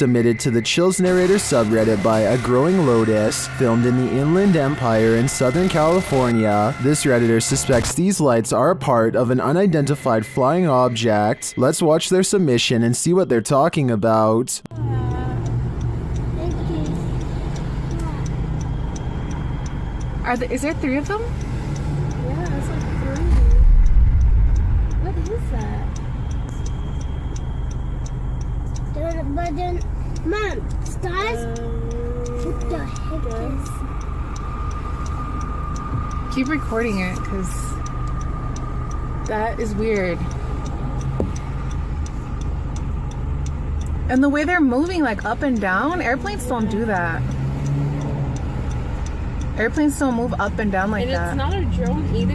submitted to the Chills Narrator subreddit by A Growing Lotus, filmed in the Inland Empire in Southern California. This redditor suspects these lights are a part of an unidentified flying object. Let's watch their submission and see what they're talking about. Is there 3 of them? Yeah, it's like 3. What is that? But then, Mom, stars? What the heck is? Keep recording it, because that is weird. And the way they're moving, like up and down, airplanes don't do that. Airplanes don't move up and down like that. And it's not a drone either.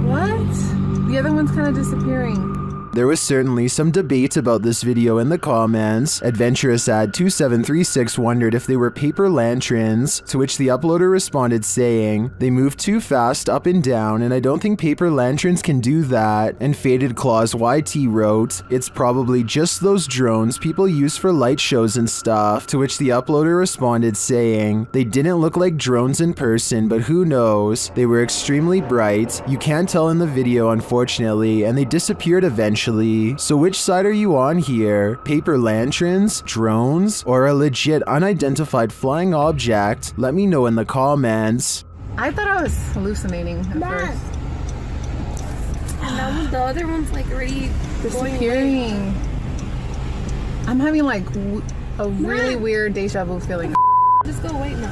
What? The other one's kind of disappearing. There was certainly some debate about this video in the comments. Adventurous ad 2736 wondered if they were paper lanterns, to which the uploader responded saying, "They move too fast up and down and I don't think paper lanterns can do that." And Faded Claws YT wrote, "It's probably just those drones people use for light shows and stuff," to which the uploader responded saying, "They didn't look like drones in person, but who knows? They were extremely bright. You can't tell in the video unfortunately, and they disappeared eventually. So which side are you on here? Paper lanterns, drones, or a legit unidentified flying object? Let me know in the comments." I thought I was hallucinating at first. And now the other one's like already Disappearing. I'm having like a really weird deja vu feeling. Just go wait now.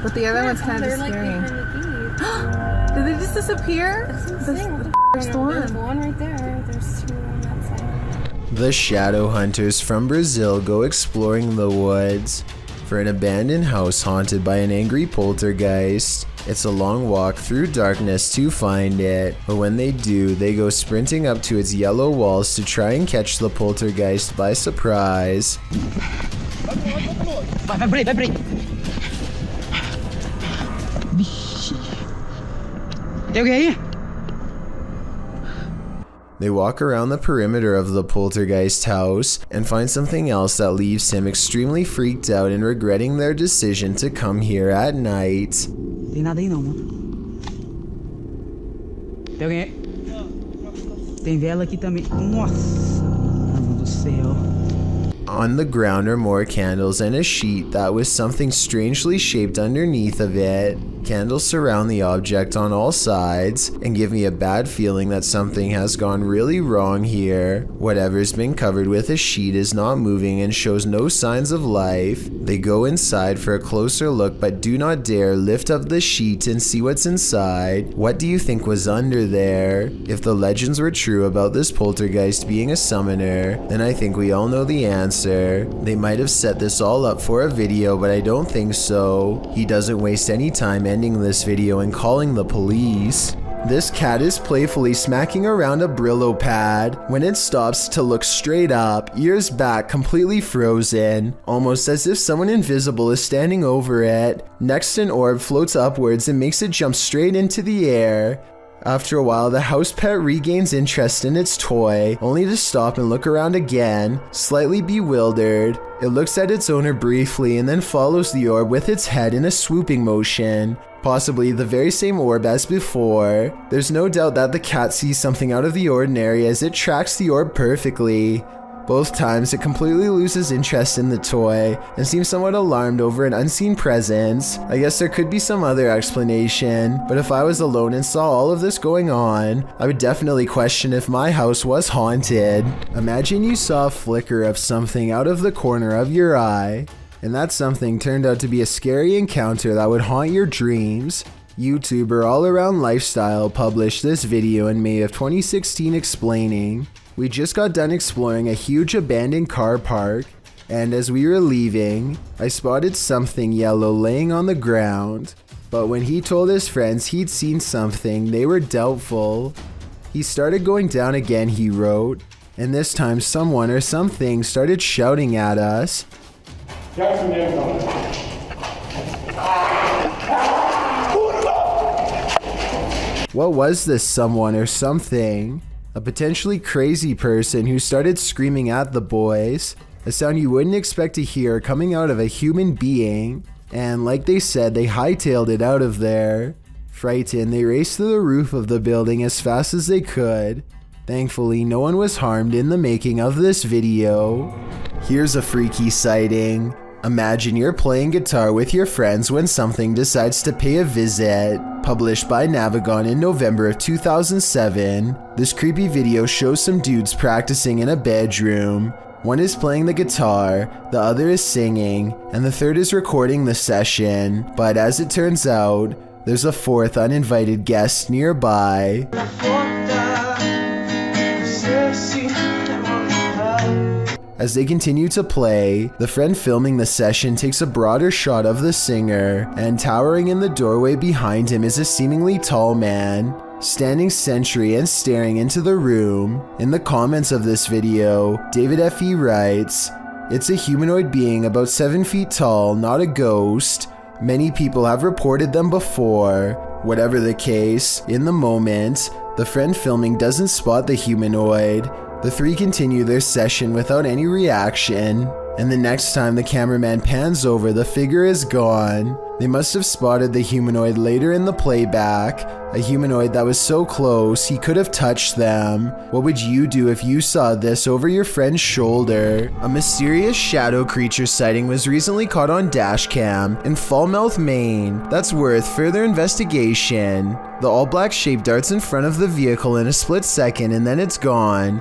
But the other one's kind of They're like disappearing. behind the gate. Did they just disappear? That's what I'm saying. What the There's the There's one. one right there. There's 2 on that side. The shadow hunters from Brazil go exploring the woods for an abandoned house haunted by an angry poltergeist. It's a long walk through darkness to find it, but when they do, they go sprinting up to its yellow walls to try and catch the poltergeist by surprise. Vai por aí. Vixe. Tem alguém aí? They walk around the perimeter of the poltergeist house and find something else that leaves him extremely freaked out and regretting their decision to come here at night. Tem nada aí não, mano. Tem alguém aí? Tem vela aqui também. Nossa, mano do céu. On the ground are more candles and a sheet that with something strangely shaped underneath of it. Candles surround the object on all sides and give me a bad feeling that something has gone really wrong here. Whatever's been covered with a sheet is not moving and shows no signs of life. They go inside for a closer look but do not dare lift up the sheet and see what's inside. What do you think was under there? If the legends were true about this poltergeist being a summoner, then I think we all know the answer. They might have set this all up for a video, but I don't think so. He doesn't waste any time ending this video and calling the police. This cat is playfully smacking around a Brillo pad when it stops to look straight up, ears back, completely frozen, almost as if someone invisible is standing over it. Next, an orb floats upwards and makes it jump straight into the air. After a while, the house pet regains interest in its toy, only to stop and look around again, slightly bewildered. It looks at its owner briefly and then follows the orb with its head in a swooping motion, possibly the very same orb as before. There's no doubt that the cat sees something out of the ordinary as it tracks the orb perfectly. Both times it completely loses interest in the toy and seems somewhat alarmed over an unseen presence. I guess there could be some other explanation, but if I was alone and saw all of this going on, I would definitely question if my house was haunted. Imagine you saw a flicker of something out of the corner of your eye, and that something turned out to be a scary encounter that would haunt your dreams. YouTuber All Around Lifestyle published this video in May of 2016 explaining, "We just got done exploring a huge abandoned car park, and as we were leaving, I spotted something yellow laying on the ground. But when he told his friends he'd seen something, they were doubtful. He started going down again," he wrote, "and this time someone or something started shouting at us. What was this someone or something? A potentially crazy person who started screaming at the boys. a sound you wouldn't expect to hear coming out of a human being. And like they said, they hightailed it out of there. Frightened, they raced to the roof of the building as fast as they could. Thankfully, no one was harmed in the making of this video. Here's a freaky sighting. Imagine you're playing guitar with your friends when something decides to pay a visit. Published by Navigon in November of 2007, this creepy video shows some dudes practicing in a bedroom. One is playing the guitar, the other is singing, and the third is recording the session. But as it turns out, there's a fourth uninvited guest nearby. As they continue to play, the friend filming the session takes a broader shot of the singer, and towering in the doorway behind him is a seemingly tall man, standing sentry and staring into the room. In the comments of this video, David F.E. writes, "It's a humanoid being about 7 feet tall, not a ghost. Many people have reported them before." Whatever the case, in the moment, the friend filming doesn't spot the humanoid. The three continue their session without any reaction, and the next time the cameraman pans over, the figure is gone. They must have spotted the humanoid later in the playback, a humanoid that was so close he could have touched them. What would you do if you saw this over your friend's shoulder? A mysterious shadow creature sighting was recently caught on dashcam in Falmouth, Maine. That's worth further investigation. The all-black shape darts in front of the vehicle in a split second and then it's gone.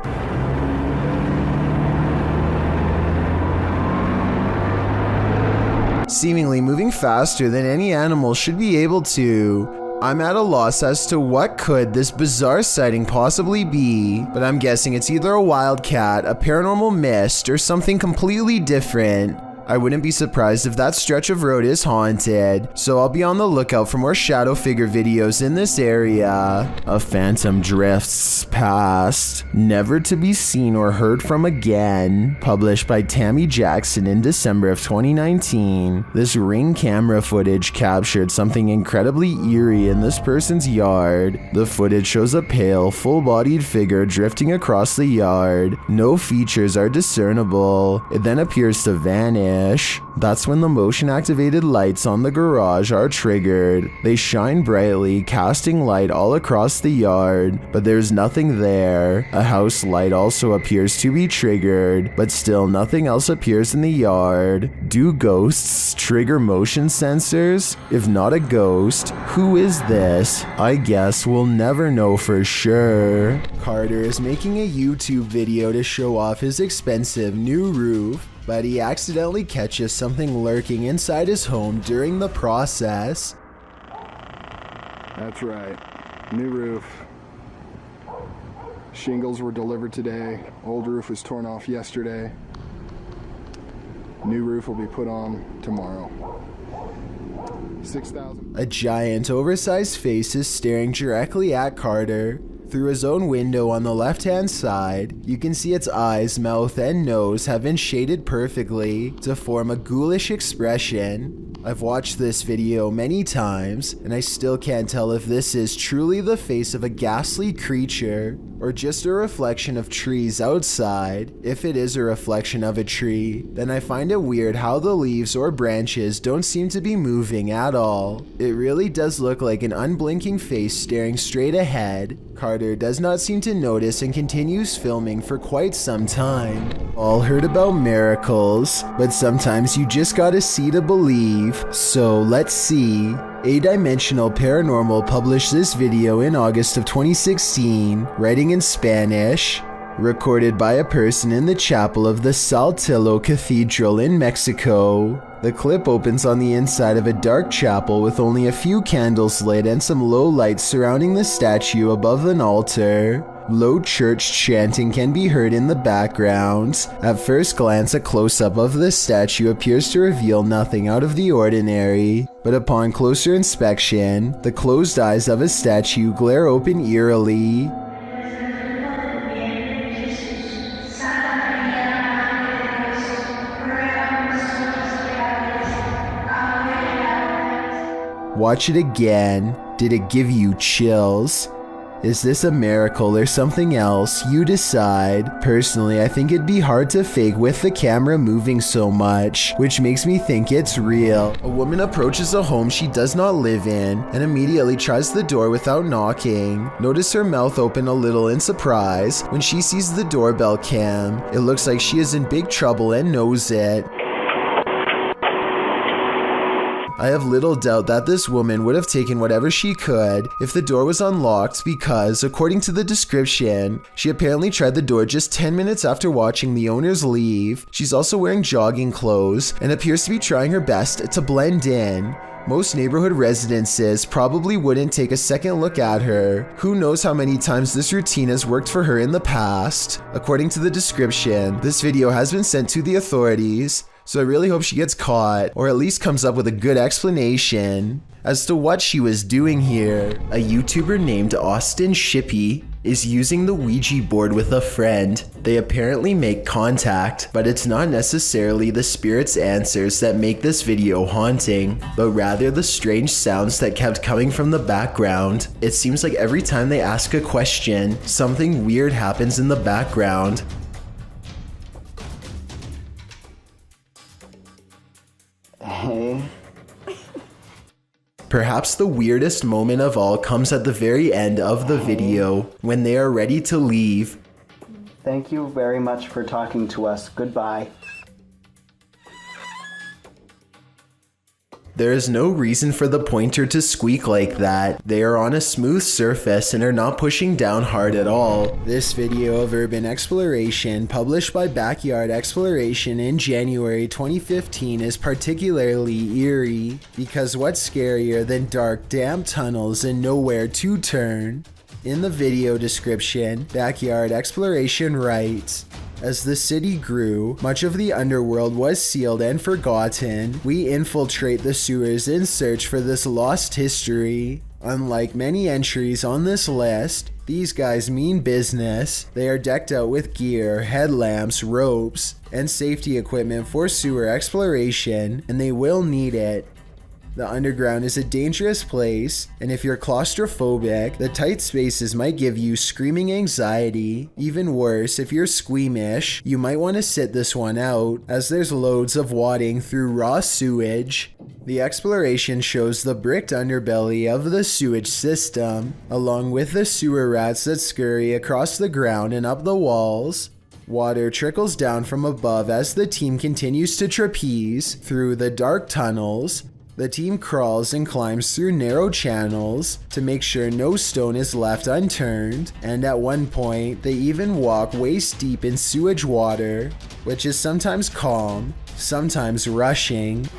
Seemingly moving faster than any animal should be able to. I'm at a loss as to what could this bizarre sighting possibly be, but I'm guessing it's either a wildcat, a paranormal mist, or something completely different. I wouldn't be surprised if that stretch of road is haunted, so I'll be on the lookout for more shadow figure videos in this area. A phantom drifts past, never to be seen or heard from again. Published by Tammy Jackson in December of 2019. This Ring camera footage captured something incredibly eerie in this person's yard. The footage shows a pale, full-bodied figure drifting across the yard. No features are discernible. It then appears to vanish. That's when the motion activated lights on the garage are triggered. They shine brightly, casting light all across the yard, but there's nothing there. A house light also appears to be triggered, but still nothing else appears in the yard. Do ghosts trigger motion sensors? If not a ghost, who is this? I guess we'll never know for sure. Carter is making a YouTube video to show off his expensive new roof, but he accidentally catches something lurking inside his home during the process. That's right, new roof. Shingles were delivered today. Old roof was torn off yesterday. New roof will be put on tomorrow. 6,000. A giant, oversized face is staring directly at Carter. Through his own window on the left-hand side, you can see its eyes, mouth, and nose have been shaded perfectly to form a ghoulish expression. I've watched this video many times, and I still can't tell if this is truly the face of a ghastly creature, or just a reflection of trees outside. If it is a reflection of a tree, then I find it weird how the leaves or branches don't seem to be moving at all. It really does look like an unblinking face staring straight ahead. Carter does not seem to notice and continues filming for quite some time. All heard about miracles, but sometimes you just gotta see to believe. So let's see. A-Dimensional Paranormal published this video in August of 2016, writing in Spanish. Recorded by a person in the chapel of the Saltillo Cathedral in Mexico. The clip opens on the inside of a dark chapel with only a few candles lit and some low lights surrounding the statue above an altar. Low church chanting can be heard in the background. At first glance, a close-up of the statue appears to reveal nothing out of the ordinary, but upon closer inspection, the closed eyes of a statue glare open eerily. Watch it again. Did it give you chills? Is this a miracle or something else? You decide. Personally, I think it'd be hard to fake with the camera moving so much, which makes me think it's real. A woman approaches a home she does not live in and immediately tries the door without knocking. Notice her mouth open a little in surprise when she sees the doorbell cam. It looks like she is in big trouble and knows it. I have little doubt that this woman would have taken whatever she could if the door was unlocked because, according to the description, she apparently tried the door just 10 minutes after watching the owners leave. She's also wearing jogging clothes and appears to be trying her best to blend in. Most neighborhood residences probably wouldn't take a second look at her. Who knows how many times this routine has worked for her in the past. According to the description, this video has been sent to the authorities, so I really hope she gets caught, or at least comes up with a good explanation as to what she was doing here. A YouTuber named Austin Shippey is using the Ouija board with a friend. They apparently make contact, but it's not necessarily the spirit's answers that make this video haunting, but rather the strange sounds that kept coming from the background. It seems like every time they ask a question, something weird happens in the background. Hey. Perhaps the weirdest moment of all comes at the very end of the video, when they are ready to leave. Thank you very much for talking to us. Goodbye. There is no reason for the pointer to squeak like that. They are on a smooth surface and are not pushing down hard at all. This video of urban exploration, published by Backyard Exploration in January 2015, is particularly eerie, because what's scarier than dark, damp tunnels and nowhere to turn? In the video description, Backyard Exploration writes, "As the city grew, much of the underworld was sealed and forgotten. We infiltrate the sewers in search for this lost history. Unlike many entries on this list, these guys mean business. They are decked out with gear, headlamps, ropes, and safety equipment for sewer exploration, and they will need it. The underground is a dangerous place, and if you're claustrophobic, the tight spaces might give you screaming anxiety. Even worse, if you're squeamish, you might want to sit this one out, as there's loads of wading through raw sewage." The exploration shows the bricked underbelly of the sewage system, along with the sewer rats that scurry across the ground and up the walls. Water trickles down from above as the team continues to trapeze through the dark tunnels. The team crawls and climbs through narrow channels to make sure no stone is left unturned, and at one point, they even walk waist deep in sewage water, which is sometimes calm, sometimes rushing.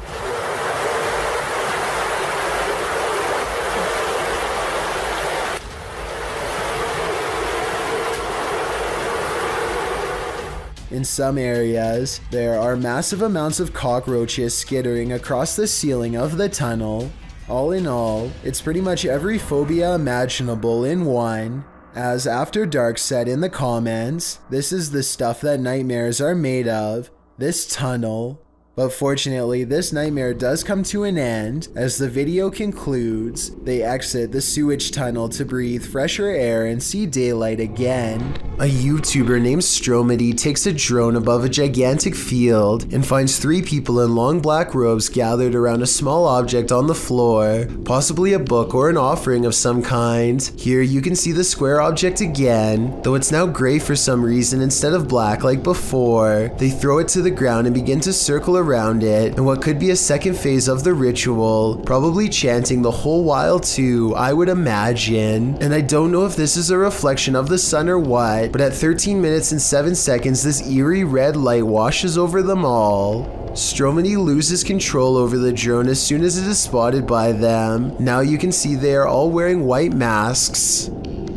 In some areas, there are massive amounts of cockroaches skittering across the ceiling of the tunnel. All in all, it's pretty much every phobia imaginable in one. As After Dark said in the comments, this is the stuff that nightmares are made of, this tunnel. But fortunately, this nightmare does come to an end. As the video concludes, they exit the sewage tunnel to breathe fresher air and see daylight again. A YouTuber named Stromedy takes a drone above a gigantic field and finds 3 people in long black robes gathered around a small object on the floor, possibly a book or an offering of some kind. Here you can see the square object again, though it's now gray for some reason instead of black like before. They throw it to the ground and begin to circle around it in what could be a second phase of the ritual, probably chanting the whole while too, I would imagine. And I don't know if this is a reflection of the sun or what, but at 13 minutes and 7 seconds this eerie red light washes over them all. Stromedy loses control over the drone as soon as it is spotted by them. Now you can see they are all wearing white masks.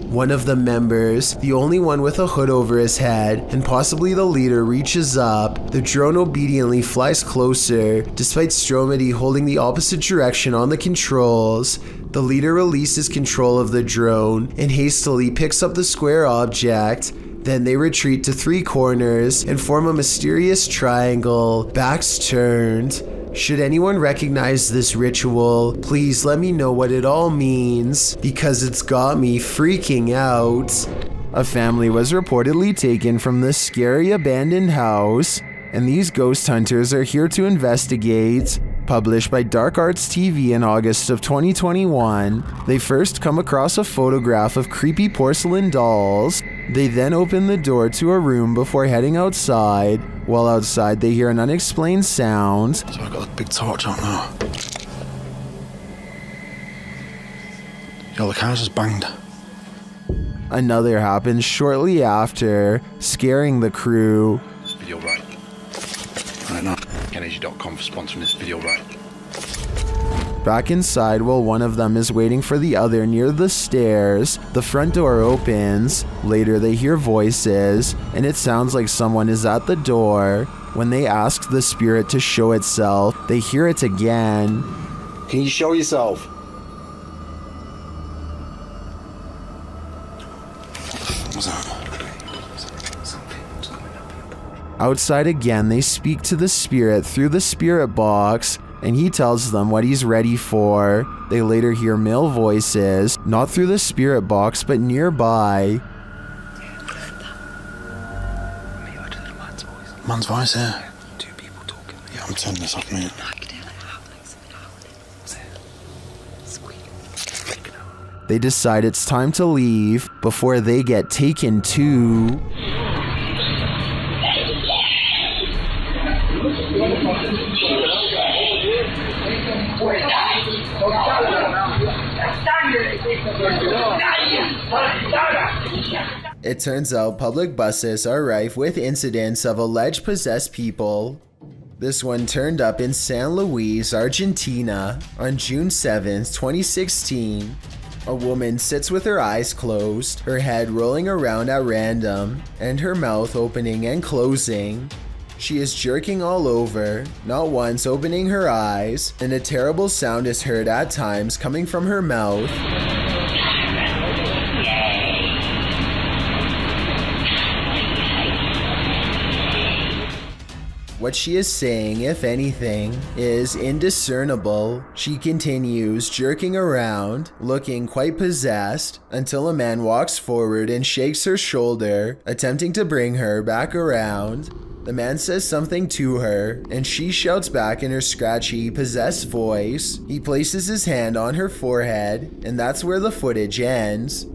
One of the members, the only one with a hood over his head, and possibly the leader, reaches up. The drone obediently flies closer, despite Stromedy holding the opposite direction on the controls. The leader releases control of the drone and hastily picks up the square object. Then they retreat to 3 corners and form a mysterious triangle, backs turned. Should anyone recognize this ritual, please let me know what it all means, because it's got me freaking out. A family was reportedly taken from this scary abandoned house, and these ghost hunters are here to investigate. Published by Dark Arts TV in August of 2021, they first come across a photograph of creepy porcelain dolls. They then open the door to a room before heading outside. While outside, they hear an unexplained sound. So I got a big torch out now. Yo, the house is banged. Another happens shortly after, scaring the crew. This video right. Right now, Kennegy.com for sponsoring this video right. Back inside, while one of them is waiting for the other near the stairs, the front door opens. Later they hear voices, and it sounds like someone is at the door. When they ask the spirit to show itself, they hear it again. Can you show yourself? What's that? Outside again, they speak to the spirit through the spirit box, and he tells them what he's ready for. They later hear male voices, not through the spirit box, but nearby. Man's voice here. Two people talking. Yeah, I'm turning this off, mate. They decide it's time to leave before they get taken too. It turns out public buses are rife with incidents of alleged possessed people. This one turned up in San Luis, Argentina on June 7th, 2016. A woman sits with her eyes closed, her head rolling around at random, and her mouth opening and closing. She is jerking all over, not once opening her eyes, and a terrible sound is heard at times coming from her mouth. What she is saying, if anything, is indiscernible. She continues jerking around, looking quite possessed, until a man walks forward and shakes her shoulder, attempting to bring her back around. The man says something to her, and she shouts back in her scratchy, possessed voice. He places his hand on her forehead, and that's where the footage ends.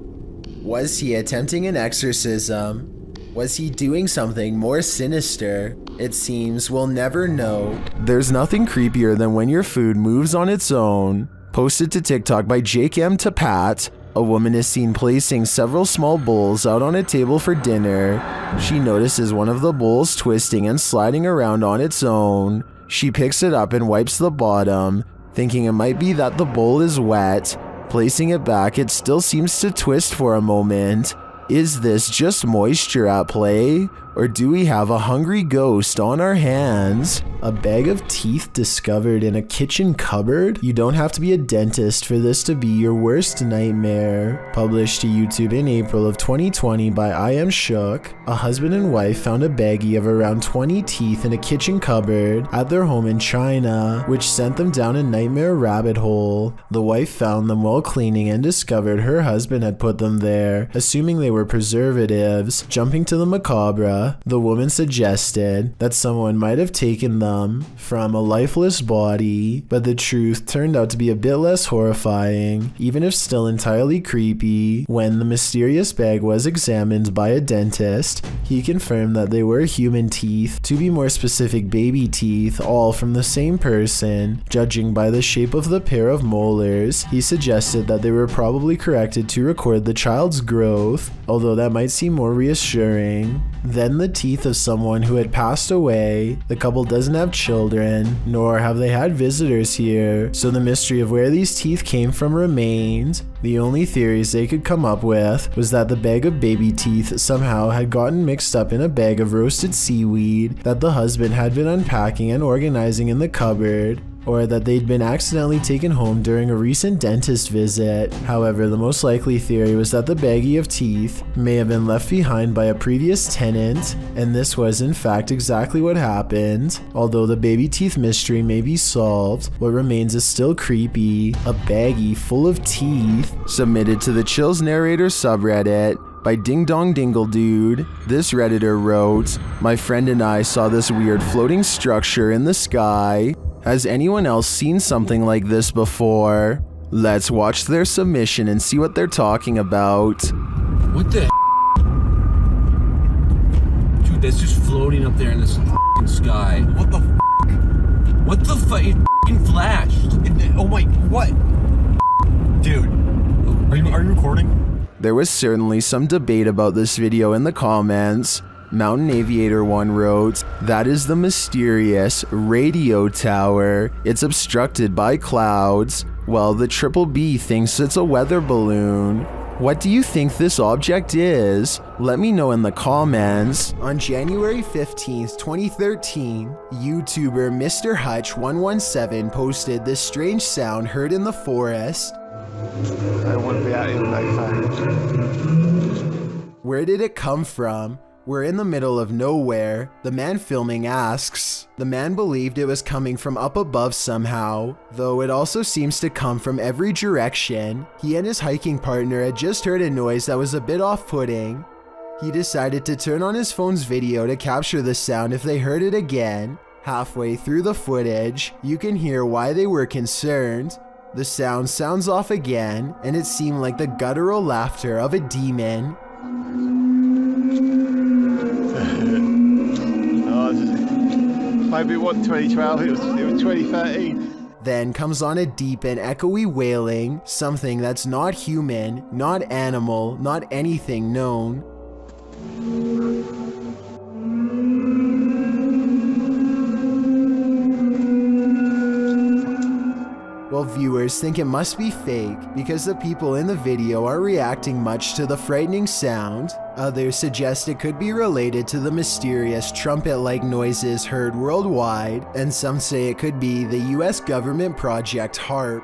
Was he attempting an exorcism? Was he doing something more sinister? It seems we'll never know. There's nothing creepier than when your food moves on its own. Posted to TikTok by Jake M. to Pat, a woman is seen placing several small bowls out on a table for dinner. She notices one of the bowls twisting and sliding around on its own. She picks it up and wipes the bottom, thinking it might be that the bowl is wet. Placing it back, it still seems to twist for a moment. Is this just moisture at play? Or do we have a hungry ghost on our hands? A bag of teeth discovered in a kitchen cupboard? You don't have to be a dentist for this to be your worst nightmare. Published to YouTube in April of 2020 by I Am Shook, a husband and wife found a baggie of around 20 teeth in a kitchen cupboard at their home in China, which sent them down a nightmare rabbit hole. The wife found them while cleaning and discovered her husband had put them there, assuming they were preservatives. Jumping to the macabre, the woman suggested that someone might have taken them from a lifeless body, but the truth turned out to be a bit less horrifying, even if still entirely creepy. When the mysterious bag was examined by a dentist, he confirmed that they were human teeth, to be more specific baby teeth, all from the same person. Judging by the shape of the pair of molars, he suggested that they were probably corrected to record the child's growth, although that might seem more reassuring. Then the teeth of someone who had passed away. The couple doesn't have children, nor have they had visitors here, so the mystery of where these teeth came from remained. The only theories they could come up with was that the bag of baby teeth somehow had gotten mixed up in a bag of roasted seaweed that the husband had been unpacking and organizing in the cupboard. or that they'd been accidentally taken home during a recent dentist visit. However, the most likely theory was that the baggie of teeth may have been left behind by a previous tenant, and this was in fact exactly what happened. Although the baby teeth mystery may be solved, what remains is still creepy. A baggie full of teeth. Submitted to the Chills Narrator subreddit by Ding Dong Dingle Dude. This Redditor wrote, "My friend and I saw this weird floating structure in the sky. Has anyone else seen something like this before?" Let's watch their submission and see what they're talking about. What the Dude, that's just floating up there in this sky. What the What the fuck? It flashed. Oh my, what? Dude, are you recording? There was certainly some debate about this video in the comments. Mountain Aviator 1 wrote, "That is the mysterious radio tower. It's obstructed by clouds." Well, the Triple B thinks it's a weather balloon. What do you think this object is? Let me know in the comments. On January 15th, 2013, YouTuber Mr. Hutch117 posted this strange sound heard in the forest. I wouldn't be out in no time. Where did it come from? We're in the middle of nowhere. The man filming asks. The man believed it was coming from up above somehow, though it also seems to come from every direction. He and his hiking partner had just heard a noise that was a bit off-putting. He decided to turn on his phone's video to capture the sound if they heard it again. Halfway through the footage, you can hear why they were concerned. The sound sounds off again, and it seemed like the guttural laughter of a demon. Maybe it wasn't 2012, it was 2013. Then comes on a deep and echoey wailing, something that's not human, not animal, not anything known. Well, viewers think it must be fake because the people in the video aren't reacting much to the frightening sound. Others suggest it could be related to the mysterious trumpet-like noises heard worldwide, and some say it could be the US government project HARP.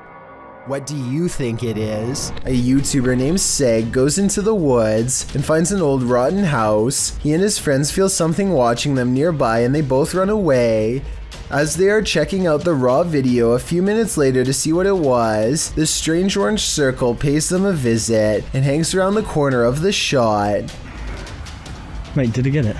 What do you think it is? A YouTuber named Seg goes into the woods and finds an old rotten house. He and his friends feel something watching them nearby and they both run away. As they are checking out the raw video a few minutes later to see what it was, this strange orange circle pays them a visit and hangs around the corner of the shot. Wait, did I get it?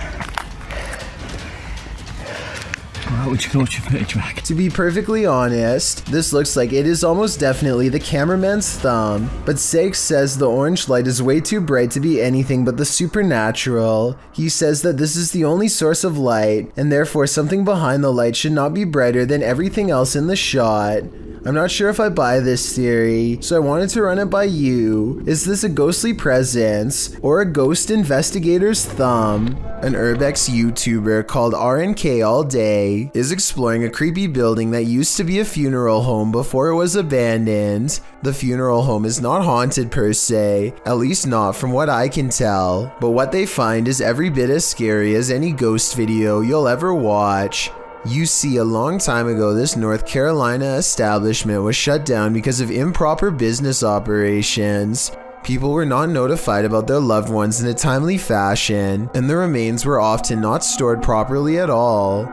Alright, would you go watch your footage back? To be perfectly honest, this looks like it is almost definitely the cameraman's thumb, but Seg says the orange light is way too bright to be anything but the supernatural. He says that this is the only source of light, and therefore something behind the light should not be brighter than everything else in the shot. I'm not sure if I buy this theory, so I wanted to run it by you. Is this a ghostly presence or a ghost investigator's thumb? An Urbex YouTuber called RNK All Day is exploring a creepy building that used to be a funeral home before it was abandoned. The funeral home is not haunted per se, at least not from what I can tell, but what they find is every bit as scary as any ghost video you'll ever watch. You see, a long time ago, this North Carolina establishment was shut down because of improper business operations. People were not notified about their loved ones in a timely fashion, and the remains were often not stored properly at all.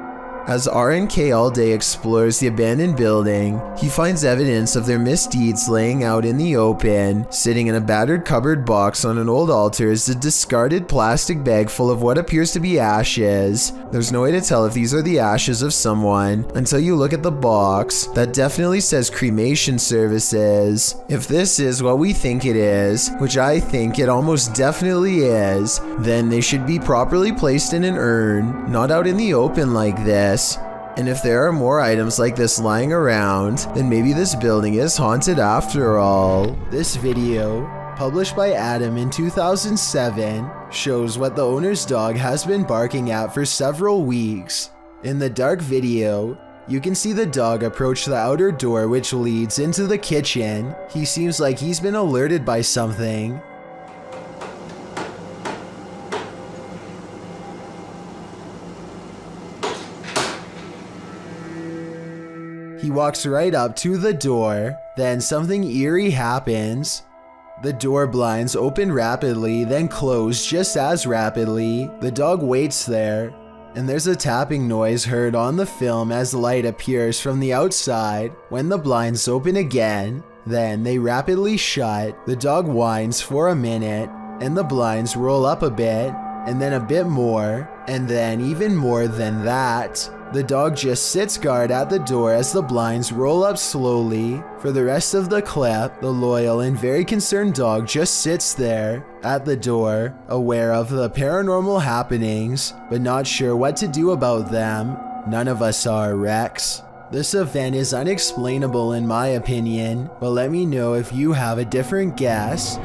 As RNK All Day explores the abandoned building, he finds evidence of their misdeeds laying out in the open. Sitting in a battered cupboard box on an old altar is a discarded plastic bag full of what appears to be ashes. There's no way to tell if these are the ashes of someone until you look at the box. That definitely says cremation services. If this is what we think it is, which I think it almost definitely is, then they should be properly placed in an urn, not out in the open like this. And if there are more items like this lying around, then maybe this building is haunted after all. This video, published by Adam in 2007, shows what the owner's dog has been barking at for several weeks. In the dark video, you can see the dog approach the outer door which leads into the kitchen. He seems like he's been alerted by something. He walks right up to the door, then something eerie happens. The door blinds open rapidly, then close just as rapidly. The dog waits there, and there's a tapping noise heard on the film as light appears from the outside. When the blinds open again, then they rapidly shut. The dog whines for a minute, and the blinds roll up a bit, and then a bit more, and then even more than that. The dog just sits guard at the door as the blinds roll up slowly. For the rest of the clip, the loyal and very concerned dog just sits there at the door, aware of the paranormal happenings, but not sure what to do about them. None of us are, Rex. This event is unexplainable in my opinion, but let me know if you have a different guess.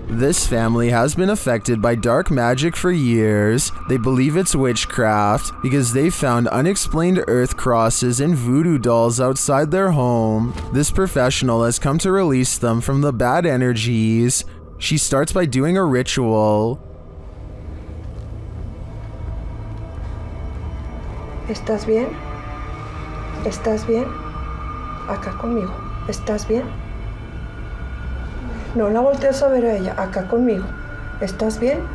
This family has been affected by dark magic for years. They believe it's witchcraft because they found unexplained earth crosses and voodoo dolls outside their home. This professional has come to release them from the bad energies. She starts by doing a ritual. ¿Estás bien? ¿Estás bien? Acá conmigo. ¿Estás bien? No la voltees a ver a ella, acá conmigo. ¿Estás bien?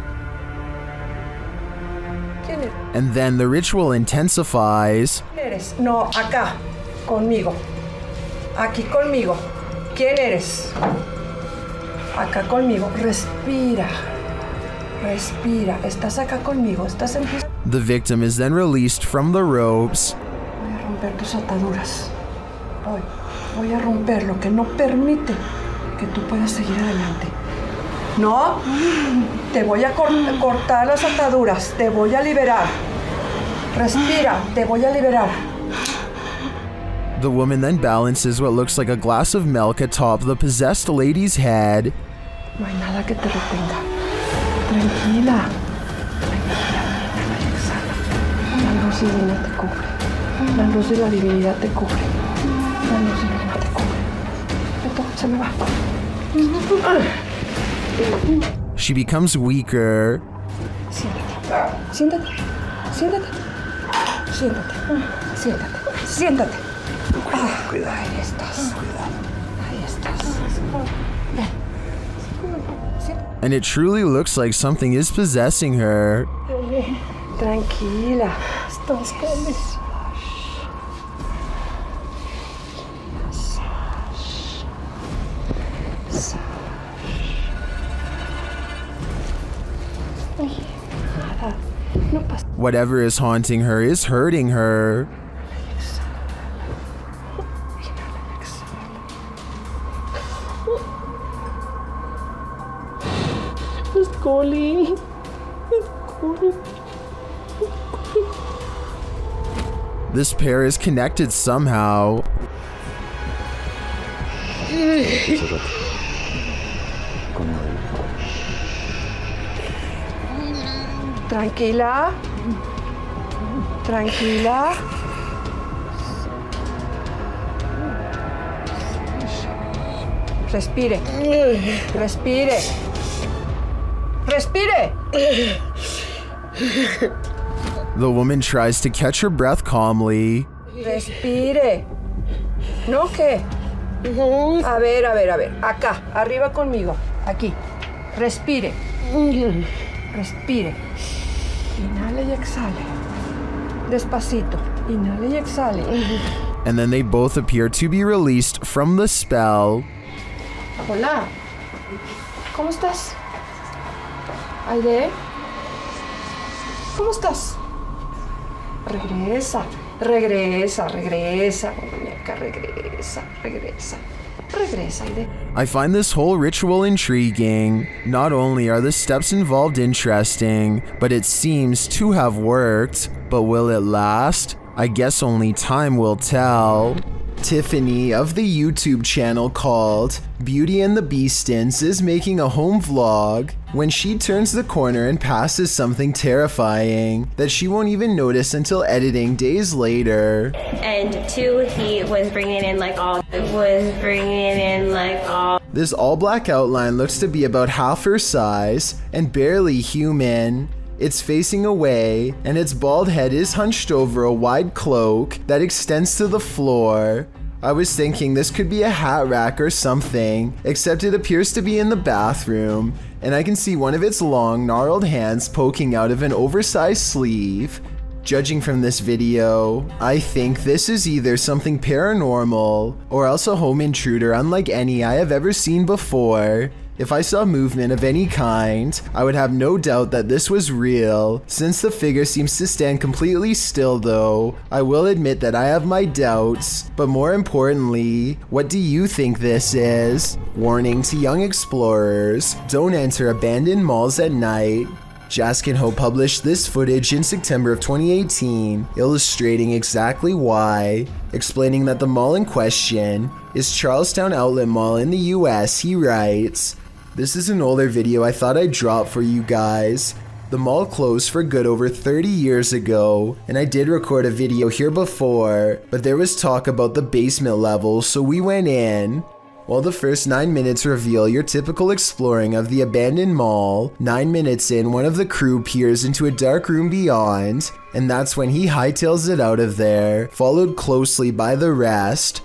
¿Quién eres? And then the ritual intensifies. ¿Quién eres? No, acá, conmigo. Aquí conmigo. ¿Quién eres? Acá conmigo. Respira. Respira. ¿Estás acá conmigo? ¿Estás en tus... The victim is then released from the ropes. Voy a romper tus ataduras. Voy a romper lo que no permite que tú puedas seguir adelante. No, te voy a cortar las ataduras, te voy a liberar. Respira, te voy a liberar. The woman then balances what looks like a glass of milk atop the possessed lady's head. No hay nada que te retenga. Tranquila. Tranquila, exhala. La luz divina te cubre. La luz de la divinidad te cubre. La luz divina te cubre. Esto se me va. She becomes weaker. Siéntate. Siéntate. Siéntate. Siéntate. Siéntate. Siéntate. Cuidado. Ahí estás. Ahí estás. Ven. Siéntate. And it truly looks like something is possessing her. Tranquila. Estás conmigo. Whatever is haunting her is hurting her. It's calling. It's calling. This pair is connected somehow. Tranquila. Tranquila. Respire. Respire. Respire. The woman tries to catch her breath calmly. Respire. ¿No qué? A ver. Acá, arriba conmigo. Aquí. Respire. Respire. Inhale y exhale. Despacito. Inhale y exhale. And then they both appear to be released from the spell. Hola. ¿Cómo estás? Aide. ¿Cómo estás? Regresa. Muñeca, regresa. Regresa, Aide. I find this whole ritual intriguing. Not only are the steps involved interesting, but it seems to have worked. But will it last? I guess only time will tell. Tiffany of the YouTube channel called Beauty and the Beastins is making a home vlog when she turns the corner and passes something terrifying that she won't even notice until editing days later. And two, he was bringing in like all. This all black outline looks to be about half her size and barely human. It's facing away, and its bald head is hunched over a wide cloak that extends to the floor. I was thinking this could be a hat rack or something, except it appears to be in the bathroom, and I can see one of its long, gnarled hands poking out of an oversized sleeve. Judging from this video, I think this is either something paranormal or else a home intruder unlike any I have ever seen before. If I saw movement of any kind, I would have no doubt that this was real. Since the figure seems to stand completely still though, I will admit that I have my doubts, but more importantly, what do you think this is? Warning to young explorers, don't enter abandoned malls at night. Jaskin Ho published this footage in September of 2018, illustrating exactly why. Explaining that the mall in question is Charlestown Outlet Mall in the US, he writes, "This is an older video I thought I'd drop for you guys. The mall closed for good over 30 years ago, and I did record a video here before, but there was talk about the basement level, so we went in. While the first 9 minutes reveal your typical exploring of the abandoned mall, 9 minutes in, one of the crew peers into a dark room beyond, and that's when he hightails it out of there, followed closely by the rest.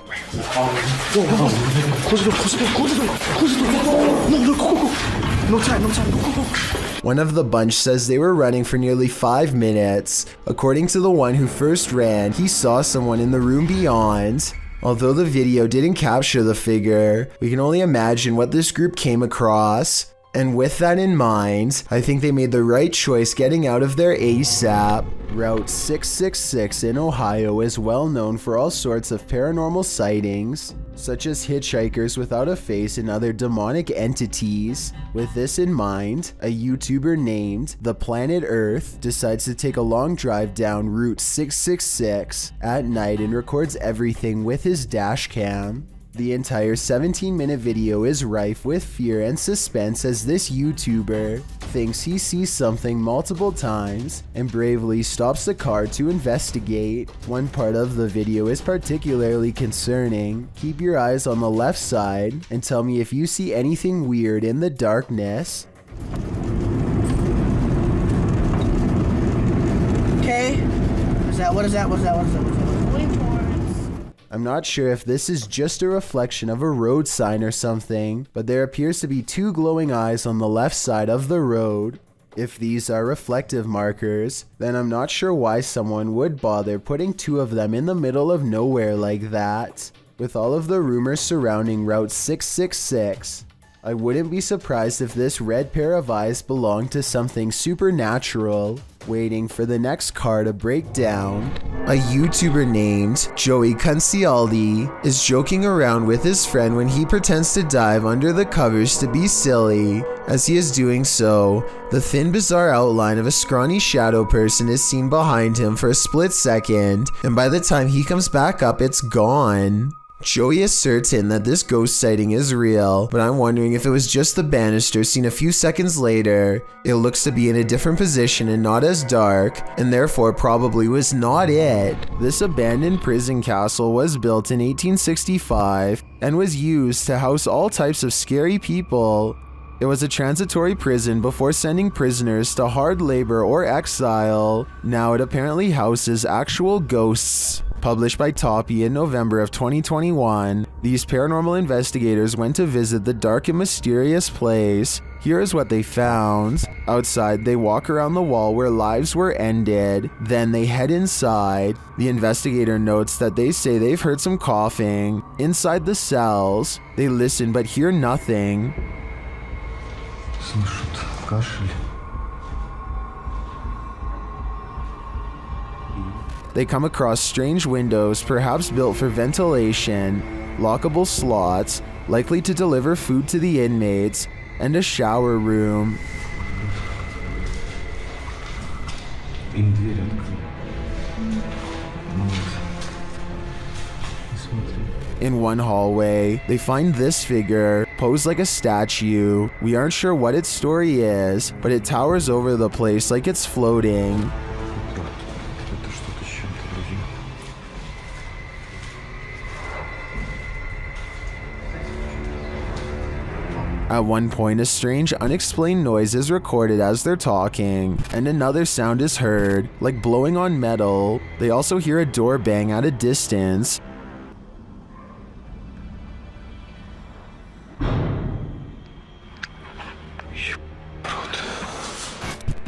One of the bunch says they were running for nearly 5 minutes. According to the one who first ran, he saw someone in the room beyond. Although the video didn't capture the figure, we can only imagine what this group came across. And with that in mind, I think they made the right choice getting out of there ASAP. Route 666 in Ohio is well known for all sorts of paranormal sightings, such as hitchhikers without a face and other demonic entities. With this in mind, a YouTuber named The Planet Earth decides to take a long drive down Route 666 at night and records everything with his dash cam. The entire 17-minute video is rife with fear and suspense as this YouTuber thinks he sees something multiple times and bravely stops the car to investigate. One part of the video is particularly concerning. Keep your eyes on the left side and tell me if you see anything weird in the darkness. Okay. What is that? I'm not sure if this is just a reflection of a road sign or something, but there appears to be 2 glowing eyes on the left side of the road. If these are reflective markers, then I'm not sure why someone would bother putting 2 of them in the middle of nowhere like that. With all of the rumors surrounding Route 666, I wouldn't be surprised if this red pair of eyes belonged to something supernatural, waiting for the next car to break down. A YouTuber named Joey Concialdi is joking around with his friend when he pretends to dive under the covers to be silly. As he is doing so, the thin bizarre outline of a scrawny shadow person is seen behind him for a split second, and by the time he comes back up, it's gone. Joey is certain that this ghost sighting is real, but I'm wondering if it was just the banister seen a few seconds later. It looks to be in a different position and not as dark, and therefore probably was not it. This abandoned prison castle was built in 1865 and was used to house all types of scary people. It was a transitory prison before sending prisoners to hard labor or exile. Now it apparently houses actual ghosts. Published by Toppy in November of 2021, these paranormal investigators went to visit the dark and mysterious place. Here is what they found. Outside, they walk around the wall where lives were ended. Then they head inside. The investigator notes that they say they've heard some coughing. Inside the cells, they listen but hear nothing. Слышат кашель. They come across strange windows, perhaps built for ventilation, lockable slots, likely to deliver food to the inmates, and a shower room. Им дверь открыли. In one hallway, they find this figure, posed like a statue. We aren't sure what its story is, but it towers over the place like it's floating. At one point, a strange, unexplained noise is recorded as they're talking, and another sound is heard, like blowing on metal. They also hear a door bang at a distance.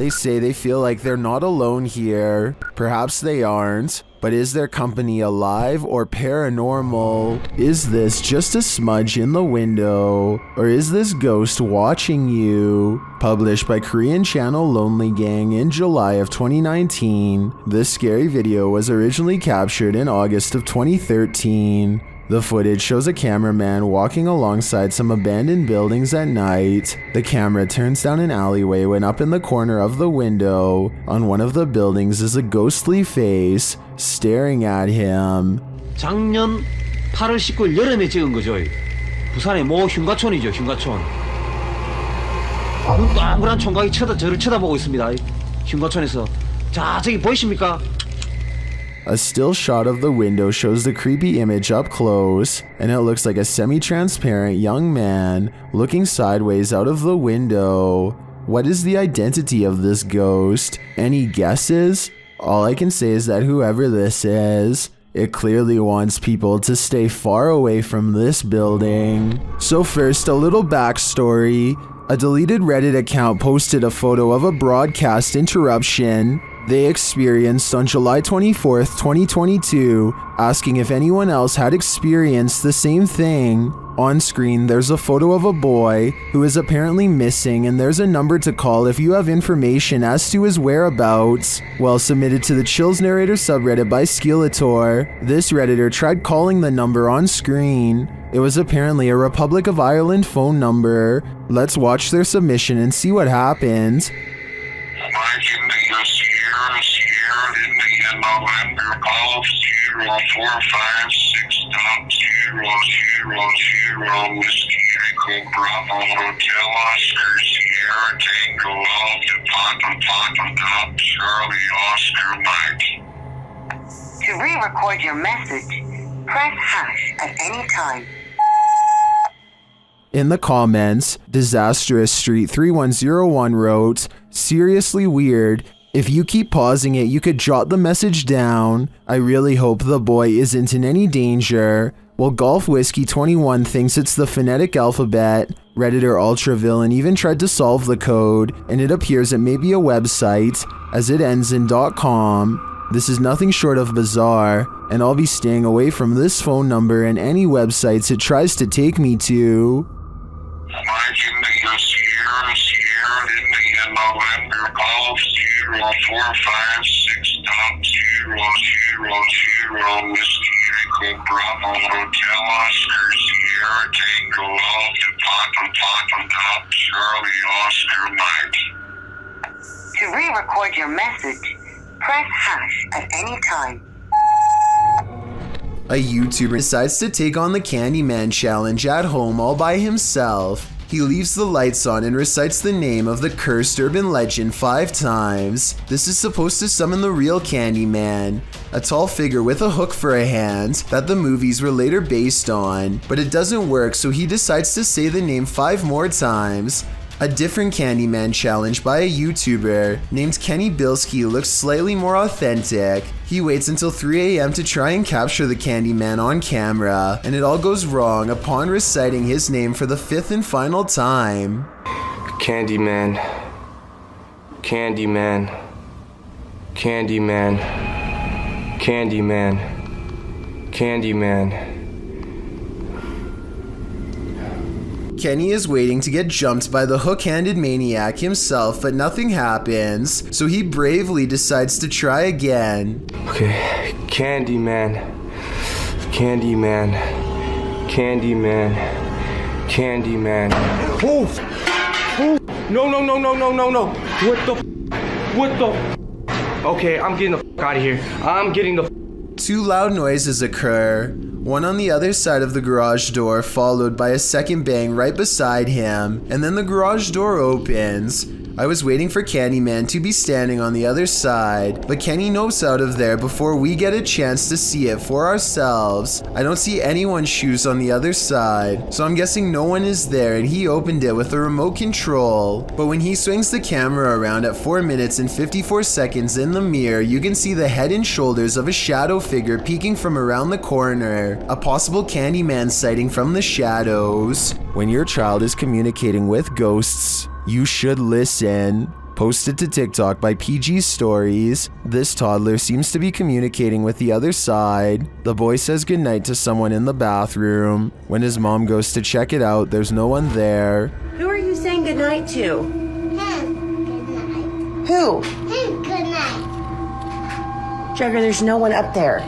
They say they feel like they're not alone here. Perhaps they aren't. But is their company alive or paranormal? Is this just a smudge in the window? Or is this ghost watching you? Published by Korean channel Lonely Gang in July of 2019, this scary video was originally captured in August of 2013. The footage shows a cameraman walking alongside some abandoned buildings at night. The camera turns down an alleyway when up in the corner of the window, on one of the buildings, is a ghostly face staring at him. 작년 8월 19일 여름에 찍은 거죠. 부산의 모 흉가촌이죠, 흉가촌. 눈 동그란 총각이 저를 쳐다보고 있습니다. 흉가촌에서. 자, 저기 보이십니까? A still shot of the window shows the creepy image up close, and it looks like a semi-transparent young man looking sideways out of the window. What is the identity of this ghost? Any guesses? All I can say is that whoever this is, it clearly wants people to stay far away from this building. So first, a little backstory. A deleted Reddit account posted a photo of a broadcast interruption they experienced on July 24th, 2022, asking if anyone else had experienced the same thing. On screen, there's a photo of a boy who is apparently missing, and there's a number to call if you have information as to his whereabouts. Well, submitted to the Chills Narrator subreddit by Skeletor, this Redditor tried calling the number on screen. It was apparently a Republic of Ireland phone number. Let's watch their submission and see what happens. November Golf 0456.000 Whiskey Echo Bravo Hotel Oscar Sierra Tango Alpha Papa Charlie Oscar Mike. To re-record your message, press hash at any time. In the comments, Disastrous Street 3101 wrote, "Seriously weird. If you keep pausing it, you could jot the message down. I really hope the boy isn't in any danger." Well, Golf Whiskey 21 thinks it's the phonetic alphabet. Redditor Ultravillain even tried to solve the code, and it appears it may be a website, as it ends in .com. This is nothing short of bizarre, and I'll be staying away from this phone number and any websites it tries to take me to. November Golf 0456.000 Whiskey Echo Bravo Hotel Oscar Sierra Tango Alpha Papa Charlie Oscar Mike. To re-record your message, press hash at any time. A YouTuber decides to take on the Candyman challenge at home all by himself. He leaves the lights on and recites the name of the cursed urban legend 5 times. This is supposed to summon the real Candyman, a tall figure with a hook for a hand that the movies were later based on, but it doesn't work, so he decides to say the name 5 more times. A different Candyman challenge by a YouTuber named Kenny Bilski looks slightly more authentic. He waits until 3 a.m. to try and capture the Candyman on camera, and it all goes wrong upon reciting his name for the 5th and final time. Candyman. Candyman. Candyman. Candyman. Candyman. Kenny is waiting to get jumped by the hook-handed maniac himself, but nothing happens, so he bravely decides to try again. Okay, Candyman. Candyman. Candyman. Candyman. Oh! Oh! No, no, no, no, no, no, no! What the Okay, I'm getting the out of here. I'm getting the 2 loud noises occur, one on the other side of the garage door, followed by a second bang right beside him, and then the garage door opens. I was waiting for Candyman to be standing on the other side, but Kenny nopes out of there before we get a chance to see it for ourselves. I don't see anyone's shoes on the other side, so I'm guessing no one is there, and he opened it with a remote control. But when he swings the camera around at 4 minutes and 54 seconds in the mirror, you can see the head and shoulders of a shadow figure peeking from around the corner, a possible Candyman sighting from the shadows. When your child is communicating with ghosts, you should listen. Posted to TikTok by PG Stories, this toddler seems to be communicating with the other side. The boy says goodnight to someone in the bathroom. When his mom goes to check it out, there's no one there. Who are you saying goodnight to? Him. Goodnight. Who? Him. Goodnight. Jagger, there's no one up there.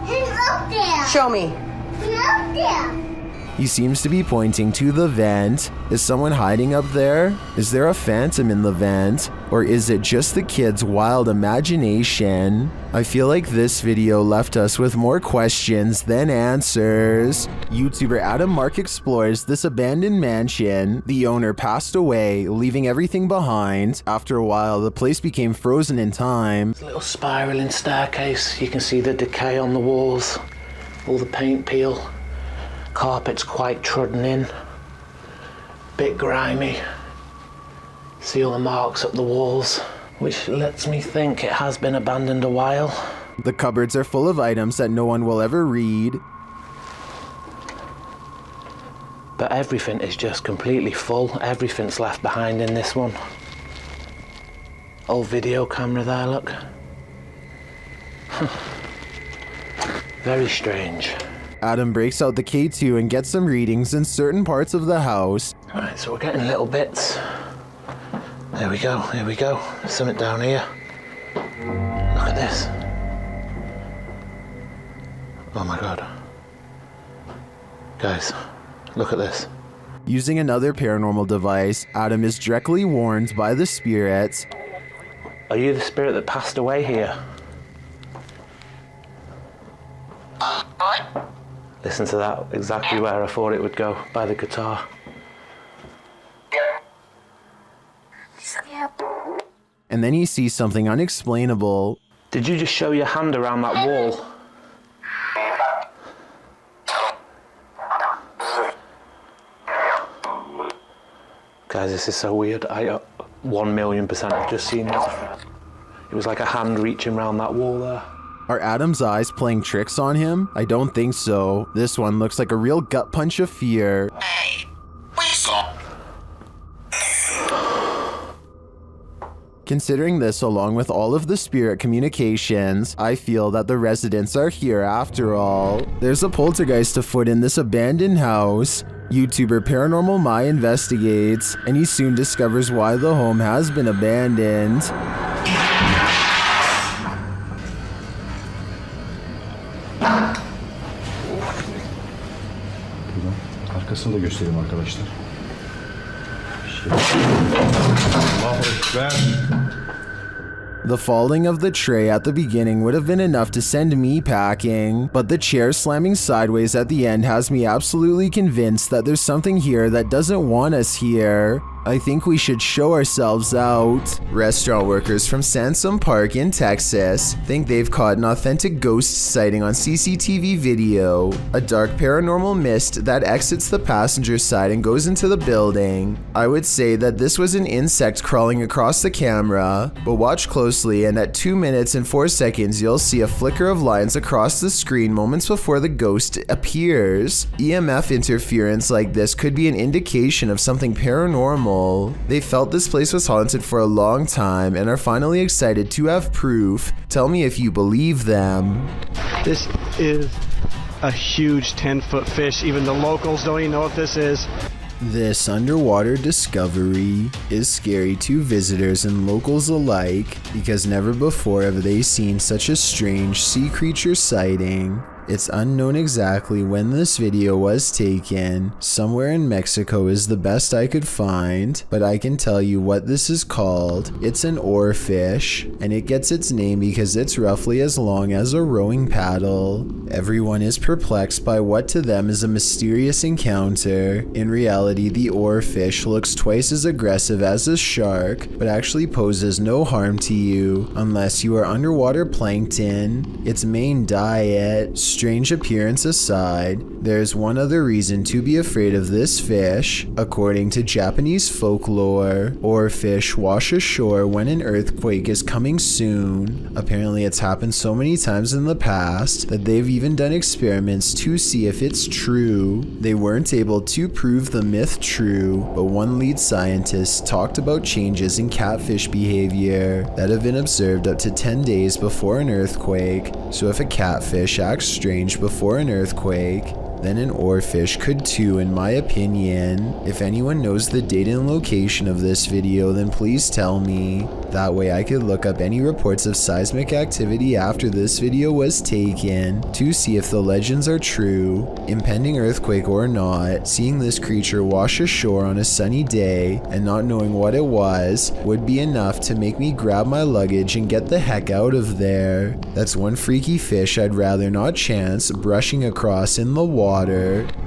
He's up there. Show me. He's up there. He seems to be pointing to the vent. Is someone hiding up there? Is there a phantom in the vent? Or is it just the kid's wild imagination? I feel like this video left us with more questions than answers. YouTuber Adam Mark explores this abandoned mansion. The owner passed away, leaving everything behind. After a while, the place became frozen in time. There's a little spiraling staircase. You can see the decay on the walls, all the paint peel. Carpet's quite trodden in, bit grimy. See all the marks up the walls, which lets me think it has been abandoned a while. The cupboards are full of items that no one will ever read. But everything is just completely full. Everything's left behind in this one. Old video camera there, look. Very strange. Adam breaks out the K2 and gets some readings in certain parts of the house. Alright, so we're getting little bits. There we go, here we go. There's something down here. Look at this. Oh my god. Guys, look at this. Using another paranormal device, Adam is directly warned by the spirits. Are you the spirit that passed away here? Listen to that, exactly where I thought it would go, by the guitar. Yep. And then he sees something unexplainable. Did you just show your hand around that wall? Guys, this is so weird. I 1,000,000% have just seen that. It was like a hand reaching around that wall there. Are Adam's eyes playing tricks on him? I don't think so. This one looks like a real gut punch of fear. Considering this along with all of the spirit communications, I feel that the residents are here after all. There's a poltergeist afoot in this abandoned house. YouTuber Paranormal My investigates, and he soon discovers why the home has been abandoned. Arkasını da göstereyim arkadaşlar. Allahu Ekber. The falling of the tray at the beginning would have been enough to send me packing, but the chair slamming sideways at the end has me absolutely convinced that there's something here that doesn't want us here. I think we should show ourselves out. Restaurant workers from Sansom Park in Texas think they've caught an authentic ghost sighting on CCTV video. A dark paranormal mist that exits the passenger side and goes into the building. I would say that this was an insect crawling across the camera, but watch closely and at 2 minutes and 4 seconds you'll see a flicker of lines across the screen moments before the ghost appears. EMF interference like this could be an indication of something paranormal. They felt this place was haunted for a long time and are finally excited to have proof. Tell me if you believe them. This is a huge 10-foot fish. Even the locals don't even know what this is. This underwater discovery is scary to visitors and locals alike because never before have they seen such a strange sea creature sighting. It's unknown exactly when this video was taken. Somewhere in Mexico is the best I could find, but I can tell you what this is called. It's an oarfish, and it gets its name because it's roughly as long as a rowing paddle. Everyone is perplexed by what to them is a mysterious encounter. In reality, the oarfish looks twice as aggressive as a shark, but actually poses no harm to you unless you are underwater plankton. Its main diet, strange appearance aside, there's one other reason to be afraid of this fish. According to Japanese folklore, oarfish wash ashore when an earthquake is coming soon. Apparently it's happened so many times in the past that they've even done experiments to see if it's true. They weren't able to prove the myth true, but one lead scientist talked about changes in catfish behavior that have been observed up to 10 days before an earthquake. So if a catfish acts strange before an earthquake, then an oarfish could too, in my opinion. If anyone knows the date and location of this video, then please tell me. That way I could look up any reports of seismic activity after this video was taken to see if the legends are true. Impending earthquake or not, seeing this creature wash ashore on a sunny day and not knowing what it was would be enough to make me grab my luggage and get the heck out of there. That's one freaky fish I'd rather not chance brushing across in the water.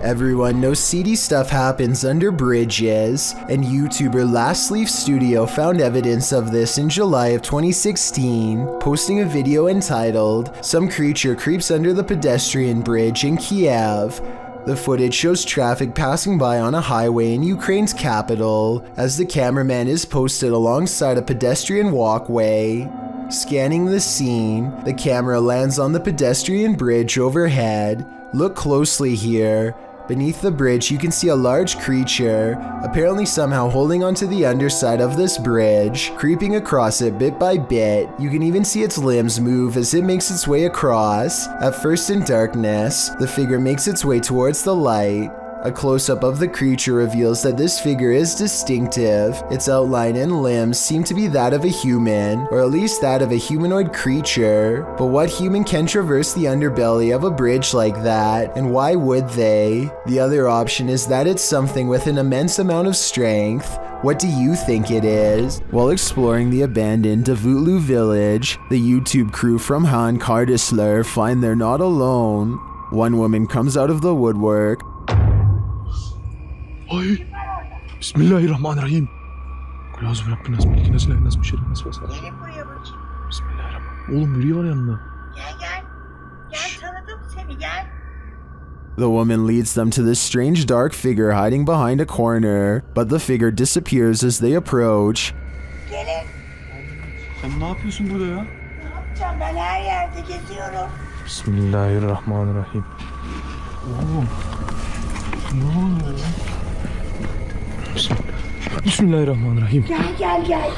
Everyone knows seedy stuff happens under bridges, and YouTuber Last Leaf Studio found evidence of this in July of 2016, posting a video entitled "Some Creature Creeps Under the Pedestrian Bridge in Kiev." The footage shows traffic passing by on a highway in Ukraine's capital as the cameraman is posted alongside a pedestrian walkway. Scanning the scene, the camera lands on the pedestrian bridge overhead. Look closely here. Beneath the bridge, you can see a large creature, apparently somehow holding onto the underside of this bridge, creeping across it bit by bit. You can even see its limbs move as it makes its way across. At first in darkness, the figure makes its way towards the light. A close-up of the creature reveals that this figure is distinctive. Its outline and limbs seem to be that of a human, or at least that of a humanoid creature. But what human can traverse the underbelly of a bridge like that, and why would they? The other option is that it's something with an immense amount of strength. What do you think it is? While exploring the abandoned Davutlu village, the YouTube crew from Han Kardisler find they're not alone. One woman comes out of the woodwork. Ay, Bismillahirrahmanirrahim. Kul auzu birabbin nas, melikin nas, ilahin nas, müşerrin nas, vesselam. Bismillahirrahmanirrahim. Oğlum Hürriye var yanında. Gel tanıdım seni gel. The woman leads them to this strange dark figure hiding behind a corner, but the figure disappears as they approach. Gelin. Sen ne yapıyorsun burada ya? Ne yapacağım ben her yerde geziyorum. Bismillahirrahmanirrahim. Oğlum. Ne oluyor ya? Bismillahirrahmanirrahim. Gel.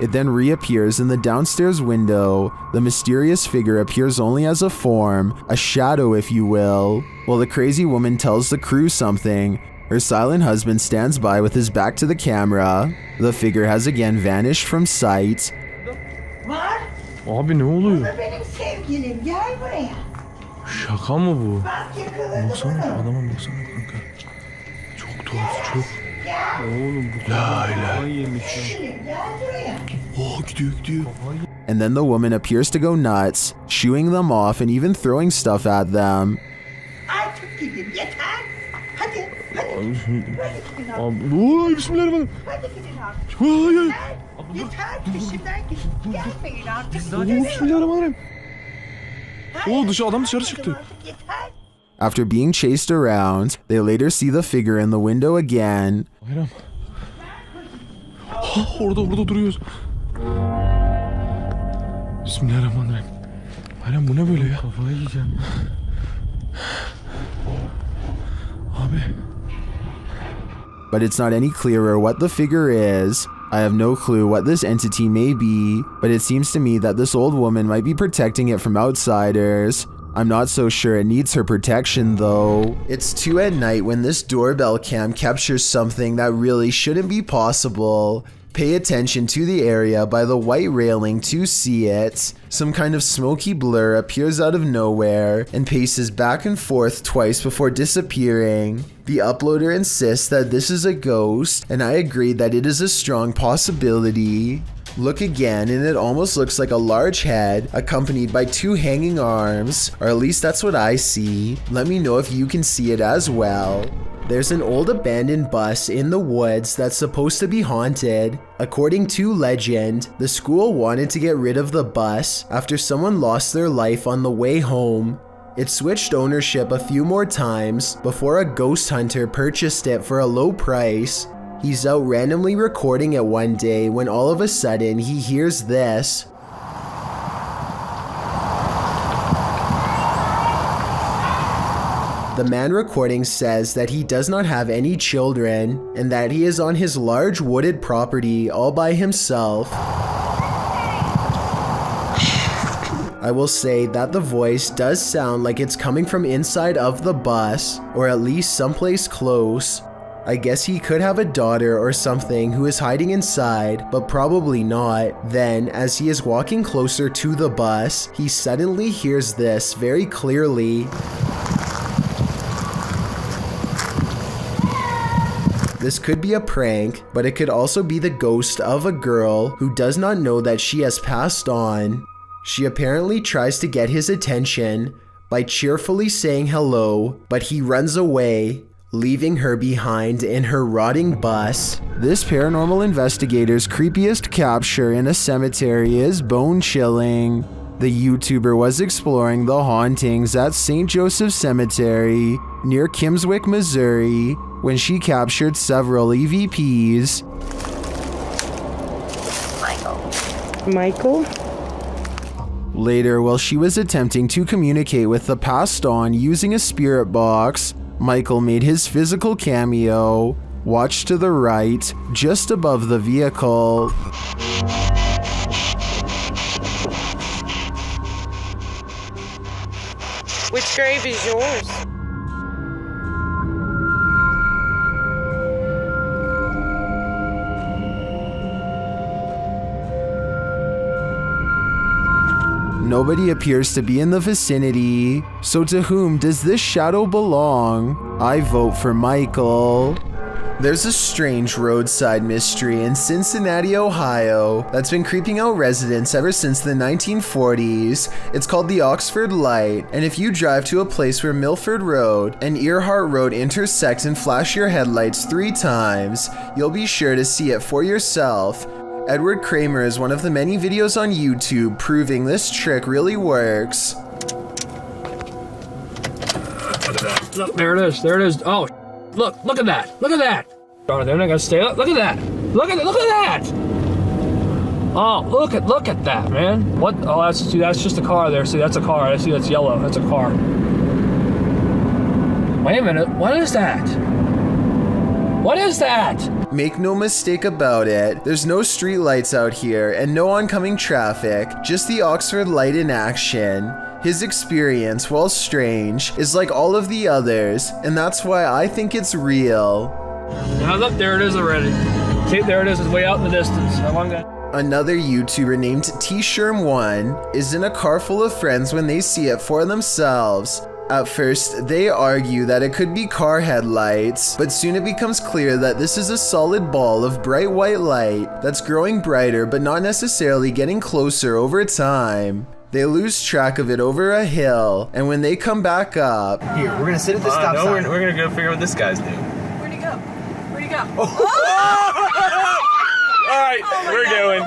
It then reappears in the downstairs window. The mysterious figure appears only as a form, a shadow if you will. While the crazy woman tells the crew something, her silent husband stands by with his back to the camera. The figure has again vanished from sight. Var. Abi ne oluyor? Bu da benim sevgilim gel buraya. Şaka mı bu? Bak yakaladım Baksana onu. adama baksana kanka. Çok tuhaf çok. Oğlum bu kafayı yemiş ya. Gel buraya. Oh gidiyor. And then the woman appears to go nuts, shooing them off and even throwing stuff at them. Artık gidin yeter. Hadi. Hadi gidin abi. Abi, oy bismillahirrahmanirrahim. Hadi gidin abi. Hayır. Yeter peşimden gidin. Gelmeyin artık. Oh bismillahirrahmanirrahim. Adam dışarı çıktı. Yeter. After being chased around, they later see the figure in the window again. Bayram. Orada duruyoruz. Bismillahirrahmanirrahim. Bayram bu ne böyle ya? Kafayı yiyeceğim. Abi. But it's not any clearer what the figure is. I have no clue what this entity may be, but it seems to me that this old woman might be protecting it from outsiders. I'm not so sure it needs her protection though. It's 2 at night when this doorbell cam captures something that really shouldn't be possible. Pay attention to the area by the white railing to see it. Some kind of smoky blur appears out of nowhere and paces back and forth twice before disappearing. The uploader insists that this is a ghost, and I agree that it is a strong possibility. Look again and it almost looks like a large head accompanied by 2 hanging arms, or at least that's what I see. Let me know if you can see it as well. There's an old abandoned bus in the woods that's supposed to be haunted. According to legend, the school wanted to get rid of the bus after someone lost their life on the way home. It switched ownership a few more times before a ghost hunter purchased it for a low price. He's out randomly recording it one day when all of a sudden he hears this. The man recording says that he does not have any children and that he is on his large wooded property all by himself. I will say that the voice does sound like it's coming from inside of the bus, or at least someplace close. I guess he could have a daughter or something who is hiding inside, but probably not. Then, as he is walking closer to the bus, he suddenly hears this very clearly. This could be a prank, but it could also be the ghost of a girl who does not know that she has passed on. She apparently tries to get his attention by cheerfully saying hello, but he runs away, leaving her behind in her rotting bus. This paranormal investigator's creepiest capture in a cemetery is bone-chilling. The YouTuber was exploring the hauntings at St. Joseph Cemetery near Kimmswick, Missouri, when she captured several EVPs. Michael? Later, while she was attempting to communicate with the passed on using a spirit box, Michael made his physical cameo. Watch to the right, just above the vehicle. Which grave is yours? Nobody appears to be in the vicinity, so to whom does this shadow belong? I vote for Michael. There's a strange roadside mystery in Cincinnati, Ohio that's been creeping out residents ever since the 1940s. It's called the Oxford Light, and if you drive to a place where Milford Road and Earhart Road intersect and flash your headlights 3 times, you'll be sure to see it for yourself. Edward Kramer is one of the many videos on YouTube proving this trick really works. Look, there it is. There it is. Oh, look at that. Look at that. Oh, they're not gonna stay up. Look at that. Look at that. Oh, look at that, man. What? Oh, that's just a car there. See, that's a car. I see that's yellow. That's a car. Wait a minute. What is that? What is that? Make no mistake about it, there's no street lights out here and no oncoming traffic, just the Oxford Light in action. His experience, while strange, is like all of the others, and that's why I think it's real. Now look, there it is already. See, there it is. It's way out in the distance. How long that? Another YouTuber named T-Sherm1 is in a car full of friends when they see it for themselves. At first, they argue that it could be car headlights, but soon it becomes clear that this is a solid ball of bright white light that's growing brighter but not necessarily getting closer over time. They lose track of it over a hill, and when they come back up... Here, we're gonna sit at the stop sign. We're gonna go figure out what this guy's doing. Where'd he go? Where'd he go? Alright, we're going.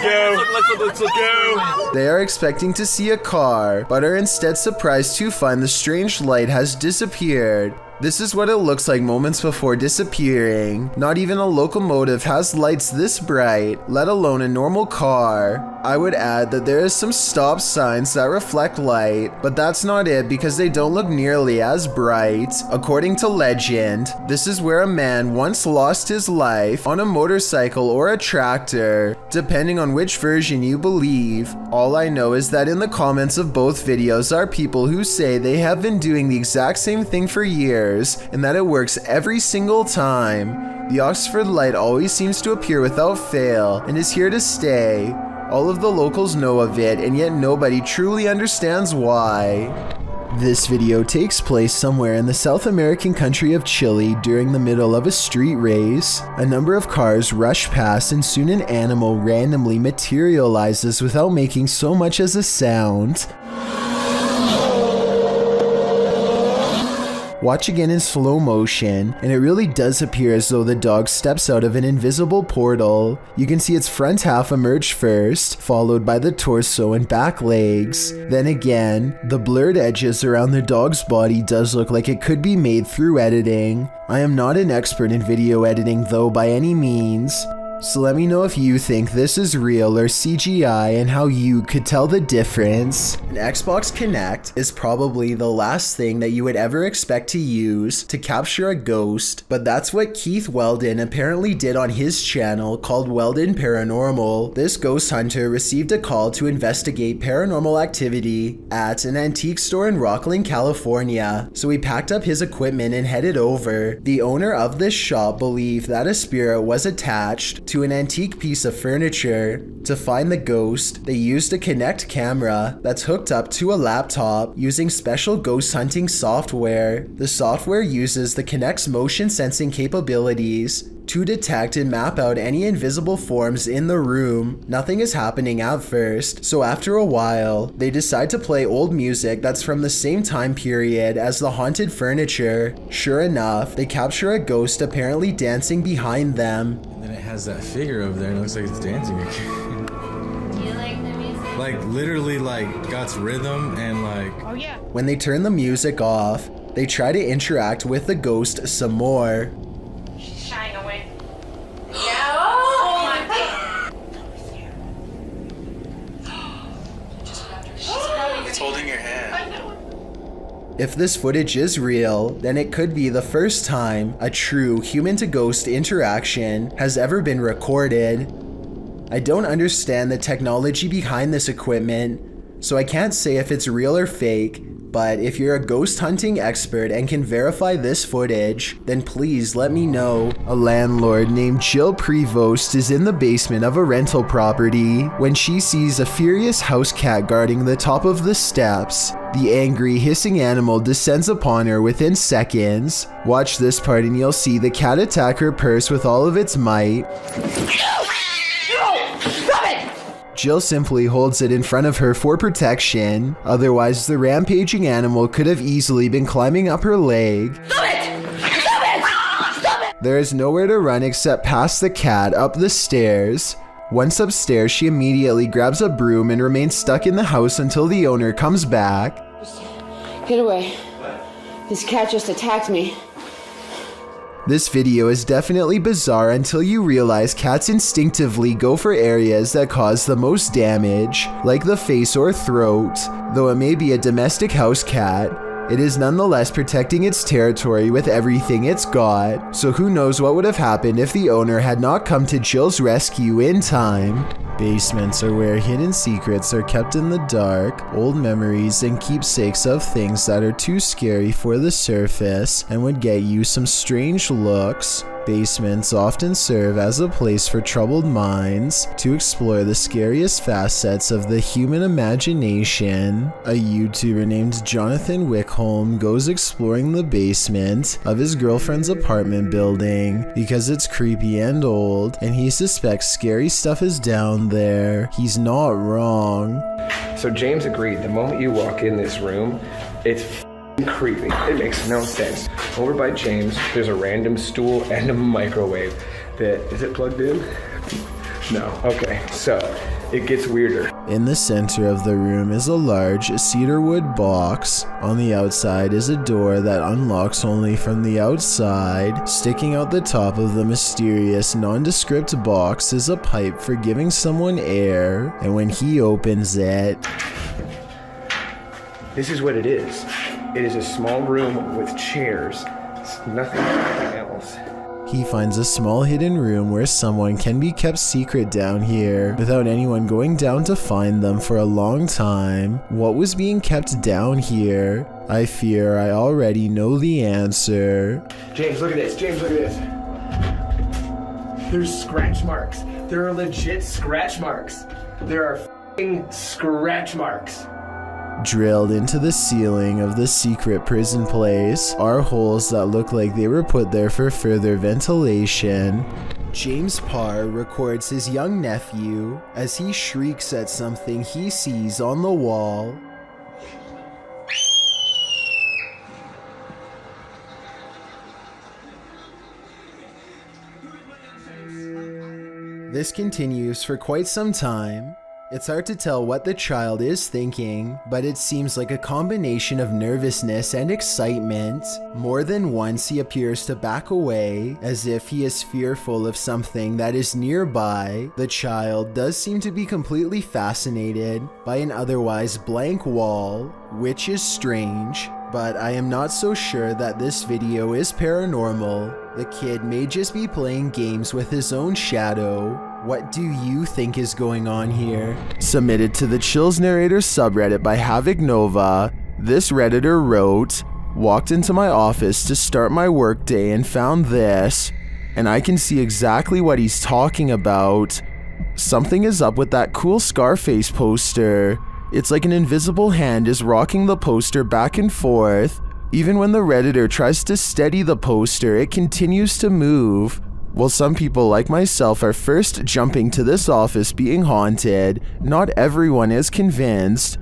Go. Let's go. They are expecting to see a car, but are instead surprised to find the strange light has disappeared. This is what it looks like moments before disappearing. Not even a locomotive has lights this bright, let alone a normal car. I would add that there is some stop signs that reflect light, but that's not it because they don't look nearly as bright. According to legend, this is where a man once lost his life on a motorcycle or a tractor, depending on which version you believe. All I know is that in the comments of both videos are people who say they have been doing the exact same thing for years, and that it works every single time. The Oxford Light always seems to appear without fail and is here to stay. All of the locals know of it, and yet nobody truly understands why. This video takes place somewhere in the South American country of Chile during the middle of a street race. A number of cars rush past and soon an animal randomly materializes without making so much as a sound. Watch again in slow motion, and it really does appear as though the dog steps out of an invisible portal. You can see its front half emerge first, followed by the torso and back legs. Then again, the blurred edges around the dog's body does look like it could be made through editing. I am not an expert in video editing though by any means. So let me know if you think this is real or CGI and how you could tell the difference. An Xbox Kinect is probably the last thing that you would ever expect to use to capture a ghost, but that's what Keith Weldon apparently did on his channel called Weldon Paranormal. This ghost hunter received a call to investigate paranormal activity at an antique store in Rocklin, California, so he packed up his equipment and headed over. The owner of this shop believed that a spirit was attached to an antique piece of furniture. To find the ghost, they used a Kinect camera that's hooked up to a laptop using special ghost hunting software. The software uses the Kinect's motion sensing capabilities to detect and map out any invisible forms in the room. Nothing is happening at first, so after a while, they decide to play old music that's from the same time period as the haunted furniture. Sure enough, they capture a ghost apparently dancing behind them. And then it has that figure over there and it looks like it's dancing again. Do you like the music? Like literally like got rhythm and like... Oh yeah. When they turn the music off, they try to interact with the ghost some more. She's shying away. Yeah. Oh my god. It's holding your hand. I know. If this footage is real, then it could be the first time a true human-to-ghost interaction has ever been recorded. I don't understand the technology behind this equipment, so I can't say if it's real or fake, but if you're a ghost hunting expert and can verify this footage, then please let me know. A landlord named Jill Prevost is in the basement of a rental property when she sees a furious house cat guarding the top of the steps. The angry, hissing animal descends upon her within seconds. Watch this part and you'll see the cat attack her purse with all of its might. Jill simply holds it in front of her for protection, otherwise the rampaging animal could have easily been climbing up her leg. Stop it! Stop it! Stop it! There is nowhere to run except past the cat up the stairs. Once upstairs, she immediately grabs a broom and remains stuck in the house until the owner comes back. Get away. This cat just attacked me. This video is definitely bizarre until you realize cats instinctively go for areas that cause the most damage, like the face or throat. Though it may be a domestic house cat, it is nonetheless protecting its territory with everything it's got, so who knows what would have happened if the owner had not come to Jill's rescue in time. Basements are where hidden secrets are kept in the dark, old memories and keepsakes of things that are too scary for the surface and would get you some strange looks. Basements often serve as a place for troubled minds to explore the scariest facets of the human imagination. A YouTuber named Jonathan Wickholm goes exploring the basement of his girlfriend's apartment building because it's creepy and old, and he suspects scary stuff is down there. He's not wrong. So James agreed, the moment you walk in this room, it's creepy. It makes no sense. Over by James, there's a random stool and a microwave that, is it plugged in? No. Okay, so it gets weirder. In the center of the room is a large cedarwood box. On the outside is a door that unlocks only from the outside. Sticking out the top of the mysterious nondescript box is a pipe for giving someone air, and when he opens it... This is what it is. It is a small room with chairs. It's nothing else. He finds a small hidden room where someone can be kept secret down here without anyone going down to find them for a long time. What was being kept down here? I fear I already know the answer. James, look at this. James, look at this. There's scratch marks. There are legit scratch marks. There are f***ing scratch marks. Drilled into the ceiling of the secret prison place are holes that look like they were put there for further ventilation. James Parr records his young nephew as he shrieks at something he sees on the wall. This continues for quite some time. It's hard to tell what the child is thinking, but it seems like a combination of nervousness and excitement. More than once he appears to back away, as if he is fearful of something that is nearby. The child does seem to be completely fascinated by an otherwise blank wall, which is strange, but I am not so sure that this video is paranormal. The kid may just be playing games with his own shadow. What do you think is going on here? Submitted to the Chills Narrator subreddit by Havoc Nova, this redditor wrote, "Walked into my office to start my workday and found this, and I can see exactly what he's talking about. Something is up with that cool Scarface poster. It's like an invisible hand is rocking the poster back and forth. Even when the redditor tries to steady the poster, it continues to move. While some people like myself are first jumping to this office being haunted, not everyone is convinced."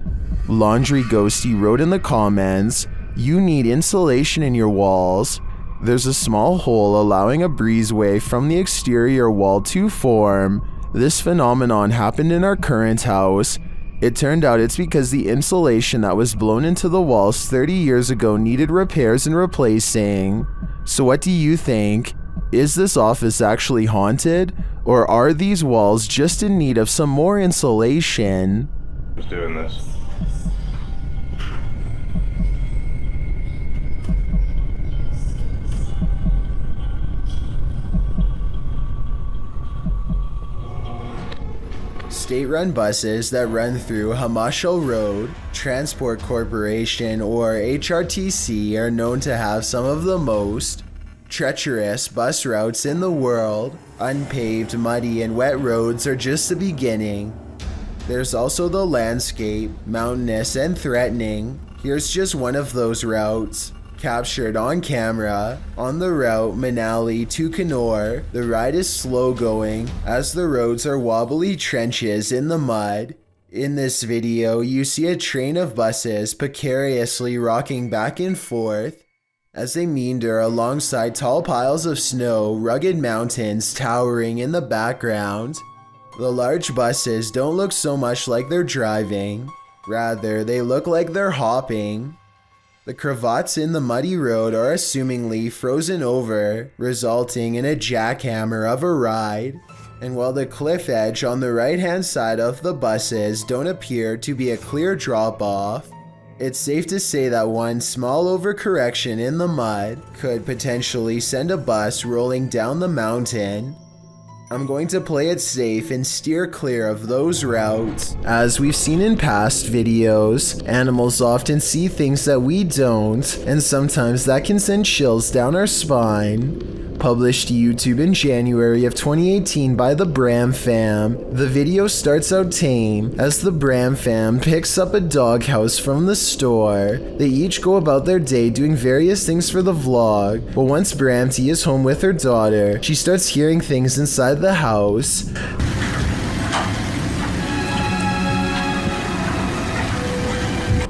Laundry Ghosty wrote in the comments, "You need insulation in your walls. There's a small hole allowing a breezeway from the exterior wall to form. This phenomenon happened in our current house. It turned out it's because the insulation that was blown into the walls 30 years ago needed repairs and replacing. So what do you think? Is this office actually haunted, or are these walls just in need of some more insulation?" Who's doing this? State-run buses that run through Hamashal Road, Transport Corporation or HRTC are known to have some of the most treacherous bus routes in the world. Unpaved, muddy, and wet roads are just the beginning. There's also the landscape, mountainous and threatening. Here's just one of those routes, captured on camera. On the route Manali to Kannur, the ride is slow going as the roads are wobbly trenches in the mud. In this video, you see a train of buses precariously rocking back and forth as they meander alongside tall piles of snow, rugged mountains towering in the background. The large buses don't look so much like they're driving, rather they look like they're hopping. The cravats in the muddy road are assumingly frozen over, resulting in a jackhammer of a ride. And while the cliff edge on the right hand side of the buses don't appear to be a clear drop off, it's safe to say that one small overcorrection in the mud could potentially send a bus rolling down the mountain. I'm going to play it safe and steer clear of those routes. As we've seen in past videos, animals often see things that we don't, and sometimes that can send chills down our spine. Published to YouTube in January of 2018 by the Bram fam, the video starts out tame as the Bram fam picks up a doghouse from the store. They each go about their day doing various things for the vlog, but once Bramty is home with her daughter, she starts hearing things inside the house.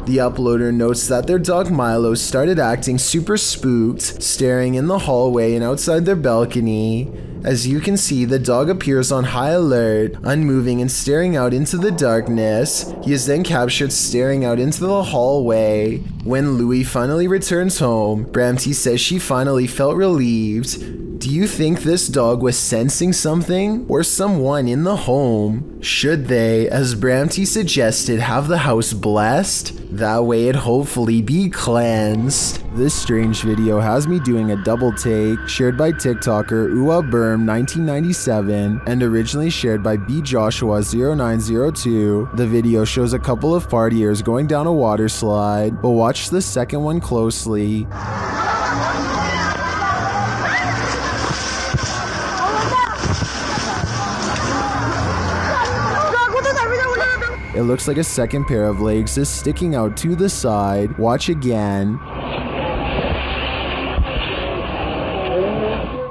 The uploader notes that their dog Milo started acting super spooked, staring in the hallway and outside their balcony. As you can see, the dog appears on high alert, unmoving and staring out into the darkness. He is then captured staring out into the hallway. When Louie finally returns home, Bramty says she finally felt relieved. Do you think this dog was sensing something or someone in the home? Should they, as Bramty suggested, have the house blessed? That way it'd hopefully be cleansed. This strange video has me doing a double take, shared by TikToker UaBerm1997 and originally shared by BJoshua0902. The video shows a couple of partiers going down a water slide, but watch the second one closely. It looks like a second pair of legs is sticking out to the side. Watch again.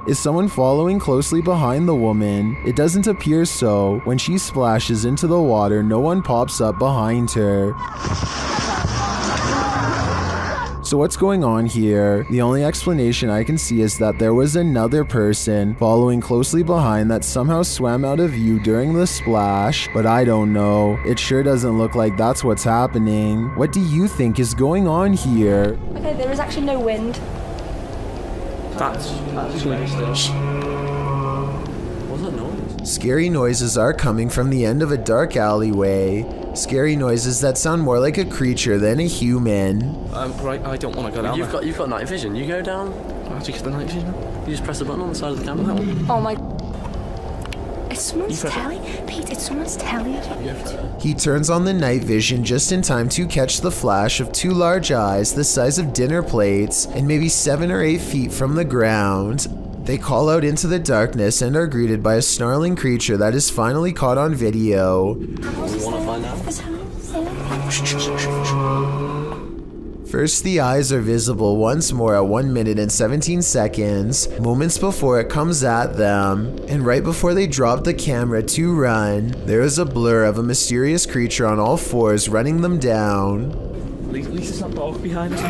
Is someone following closely behind the woman? It doesn't appear so. When she splashes into the water, no one pops up behind her. So what's going on here? The only explanation I can see is that there was another person following closely behind that somehow swam out of view during the splash, but I don't know. It sure doesn't look like that's what's happening. What do you think is going on here? Okay, there is actually no wind. That's strange. What's that noise? Scary noises are coming from the end of a dark alleyway. Scary noises that sound more like a creature than a human. Right, I don't want to go down. You've got night vision. You go down. How do you get the night vision? You just press the button on the side of the camera. That one. Oh my. It's someone's telly? Pete, it's someone's telly. He turns on the night vision just in time to catch the flash of two large eyes the size of dinner plates and maybe 7 or 8 feet from the ground. They call out into the darkness and are greeted by a snarling creature that is finally caught on video. We want to find out. First, the eyes are visible once more at 1 minute and 17 seconds, moments before it comes at them. And right before they drop the camera to run, there is a blur of a mysterious creature on all fours running them down. At least it's not dog behind us.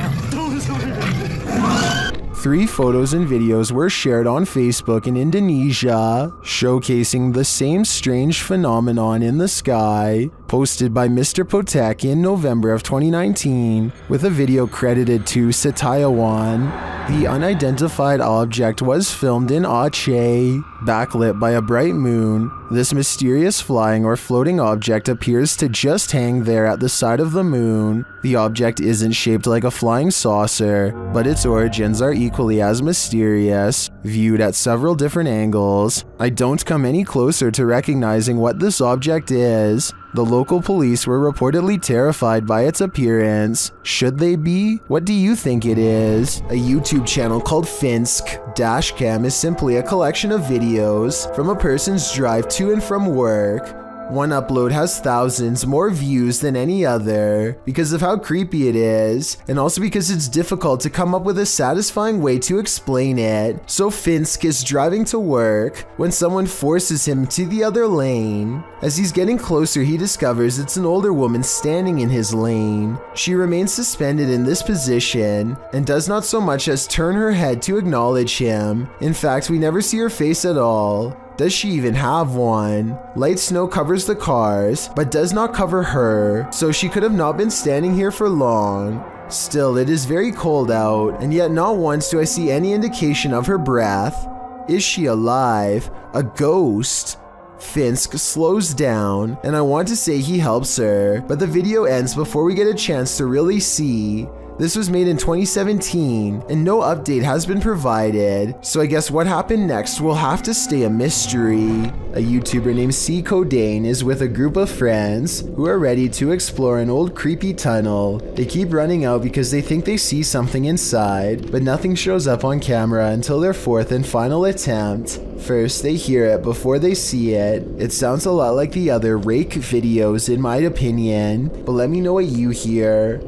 3 photos and videos were shared on Facebook in Indonesia, showcasing the same strange phenomenon in the sky, posted by Mr. Potek in November of 2019, with a video credited to Setiawan. The unidentified object was filmed in Aceh, backlit by a bright moon. This mysterious flying or floating object appears to just hang there at the side of the moon. The object isn't shaped like a flying saucer, but its origins are equally as mysterious, viewed at several different angles. I don't come any closer to recognizing what this object is. The local police were reportedly terrified by its appearance. Should they be? What do you think it is? A YouTube channel called Finsk Dashcam is simply a collection of videos from a person's drive to and from work. One upload has thousands more views than any other because of how creepy it is, and also because it's difficult to come up with a satisfying way to explain it. So Finsk is driving to work when someone forces him to the other lane. As he's getting closer, he discovers it's an older woman standing in his lane. She remains suspended in this position and does not so much as turn her head to acknowledge him. In fact, we never see her face at all. Does she even have one? Light snow covers the cars, but does not cover her, so she could have not been standing here for long. Still, it is very cold out, and yet not once do I see any indication of her breath. Is she alive? A ghost? Finsk slows down, and I want to say he helps her, but the video ends before we get a chance to really see. This was made in 2017, and no update has been provided, so I guess what happened next will have to stay a mystery. A YouTuber named C. Codain is with a group of friends who are ready to explore an old creepy tunnel. They keep running out because they think they see something inside, but nothing shows up on camera until their 4th and final attempt. First, they hear it before they see it. It sounds a lot like the other Rake videos in my opinion, but let me know what you hear.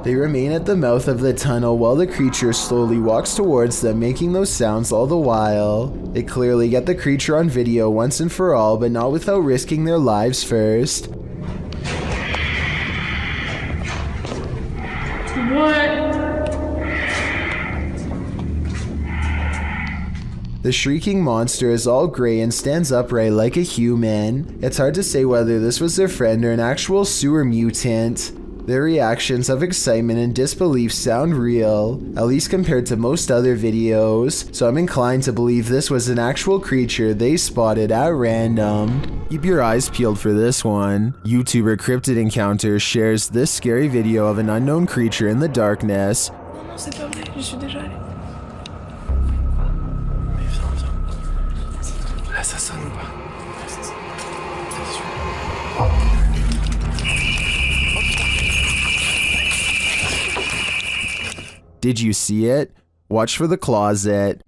They remain at the mouth of the tunnel while the creature slowly walks towards them, making those sounds all the while. They clearly get the creature on video once and for all, but not without risking their lives first. What? The shrieking monster is all gray and stands upright like a human. It's hard to say whether this was their friend or an actual sewer mutant. Their reactions of excitement and disbelief sound real, at least compared to most other videos, so I'm inclined to believe this was an actual creature they spotted at random. Keep your eyes peeled for this one. YouTuber Cryptid Encounter shares this scary video of an unknown creature in the darkness. Did you see it? Watch for the closet.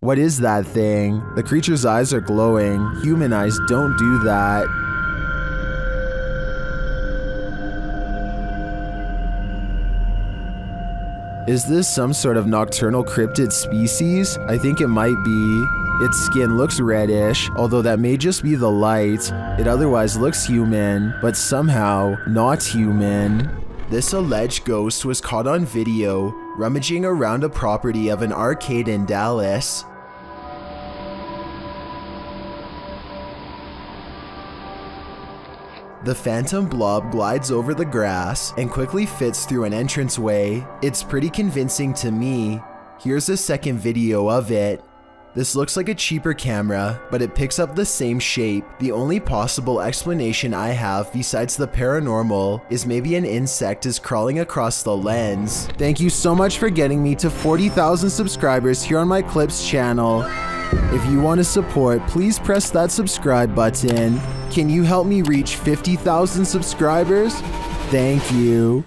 What is that thing? The creature's eyes are glowing. Human eyes don't do that. Is this some sort of nocturnal cryptid species? I think it might be. Its skin looks reddish, although that may just be the light. It otherwise looks human, but somehow not human. This alleged ghost was caught on video, rummaging around a property of an arcade in Dallas. The phantom blob glides over the grass and quickly fits through an entranceway. It's pretty convincing to me. Here's a second video of it. This looks like a cheaper camera, but it picks up the same shape. The only possible explanation I have besides the paranormal is maybe an insect is crawling across the lens. Thank you so much for getting me to 40,000 subscribers here on my Clips channel. If you want to support, please press that subscribe button. Can you help me reach 50,000 subscribers? Thank you.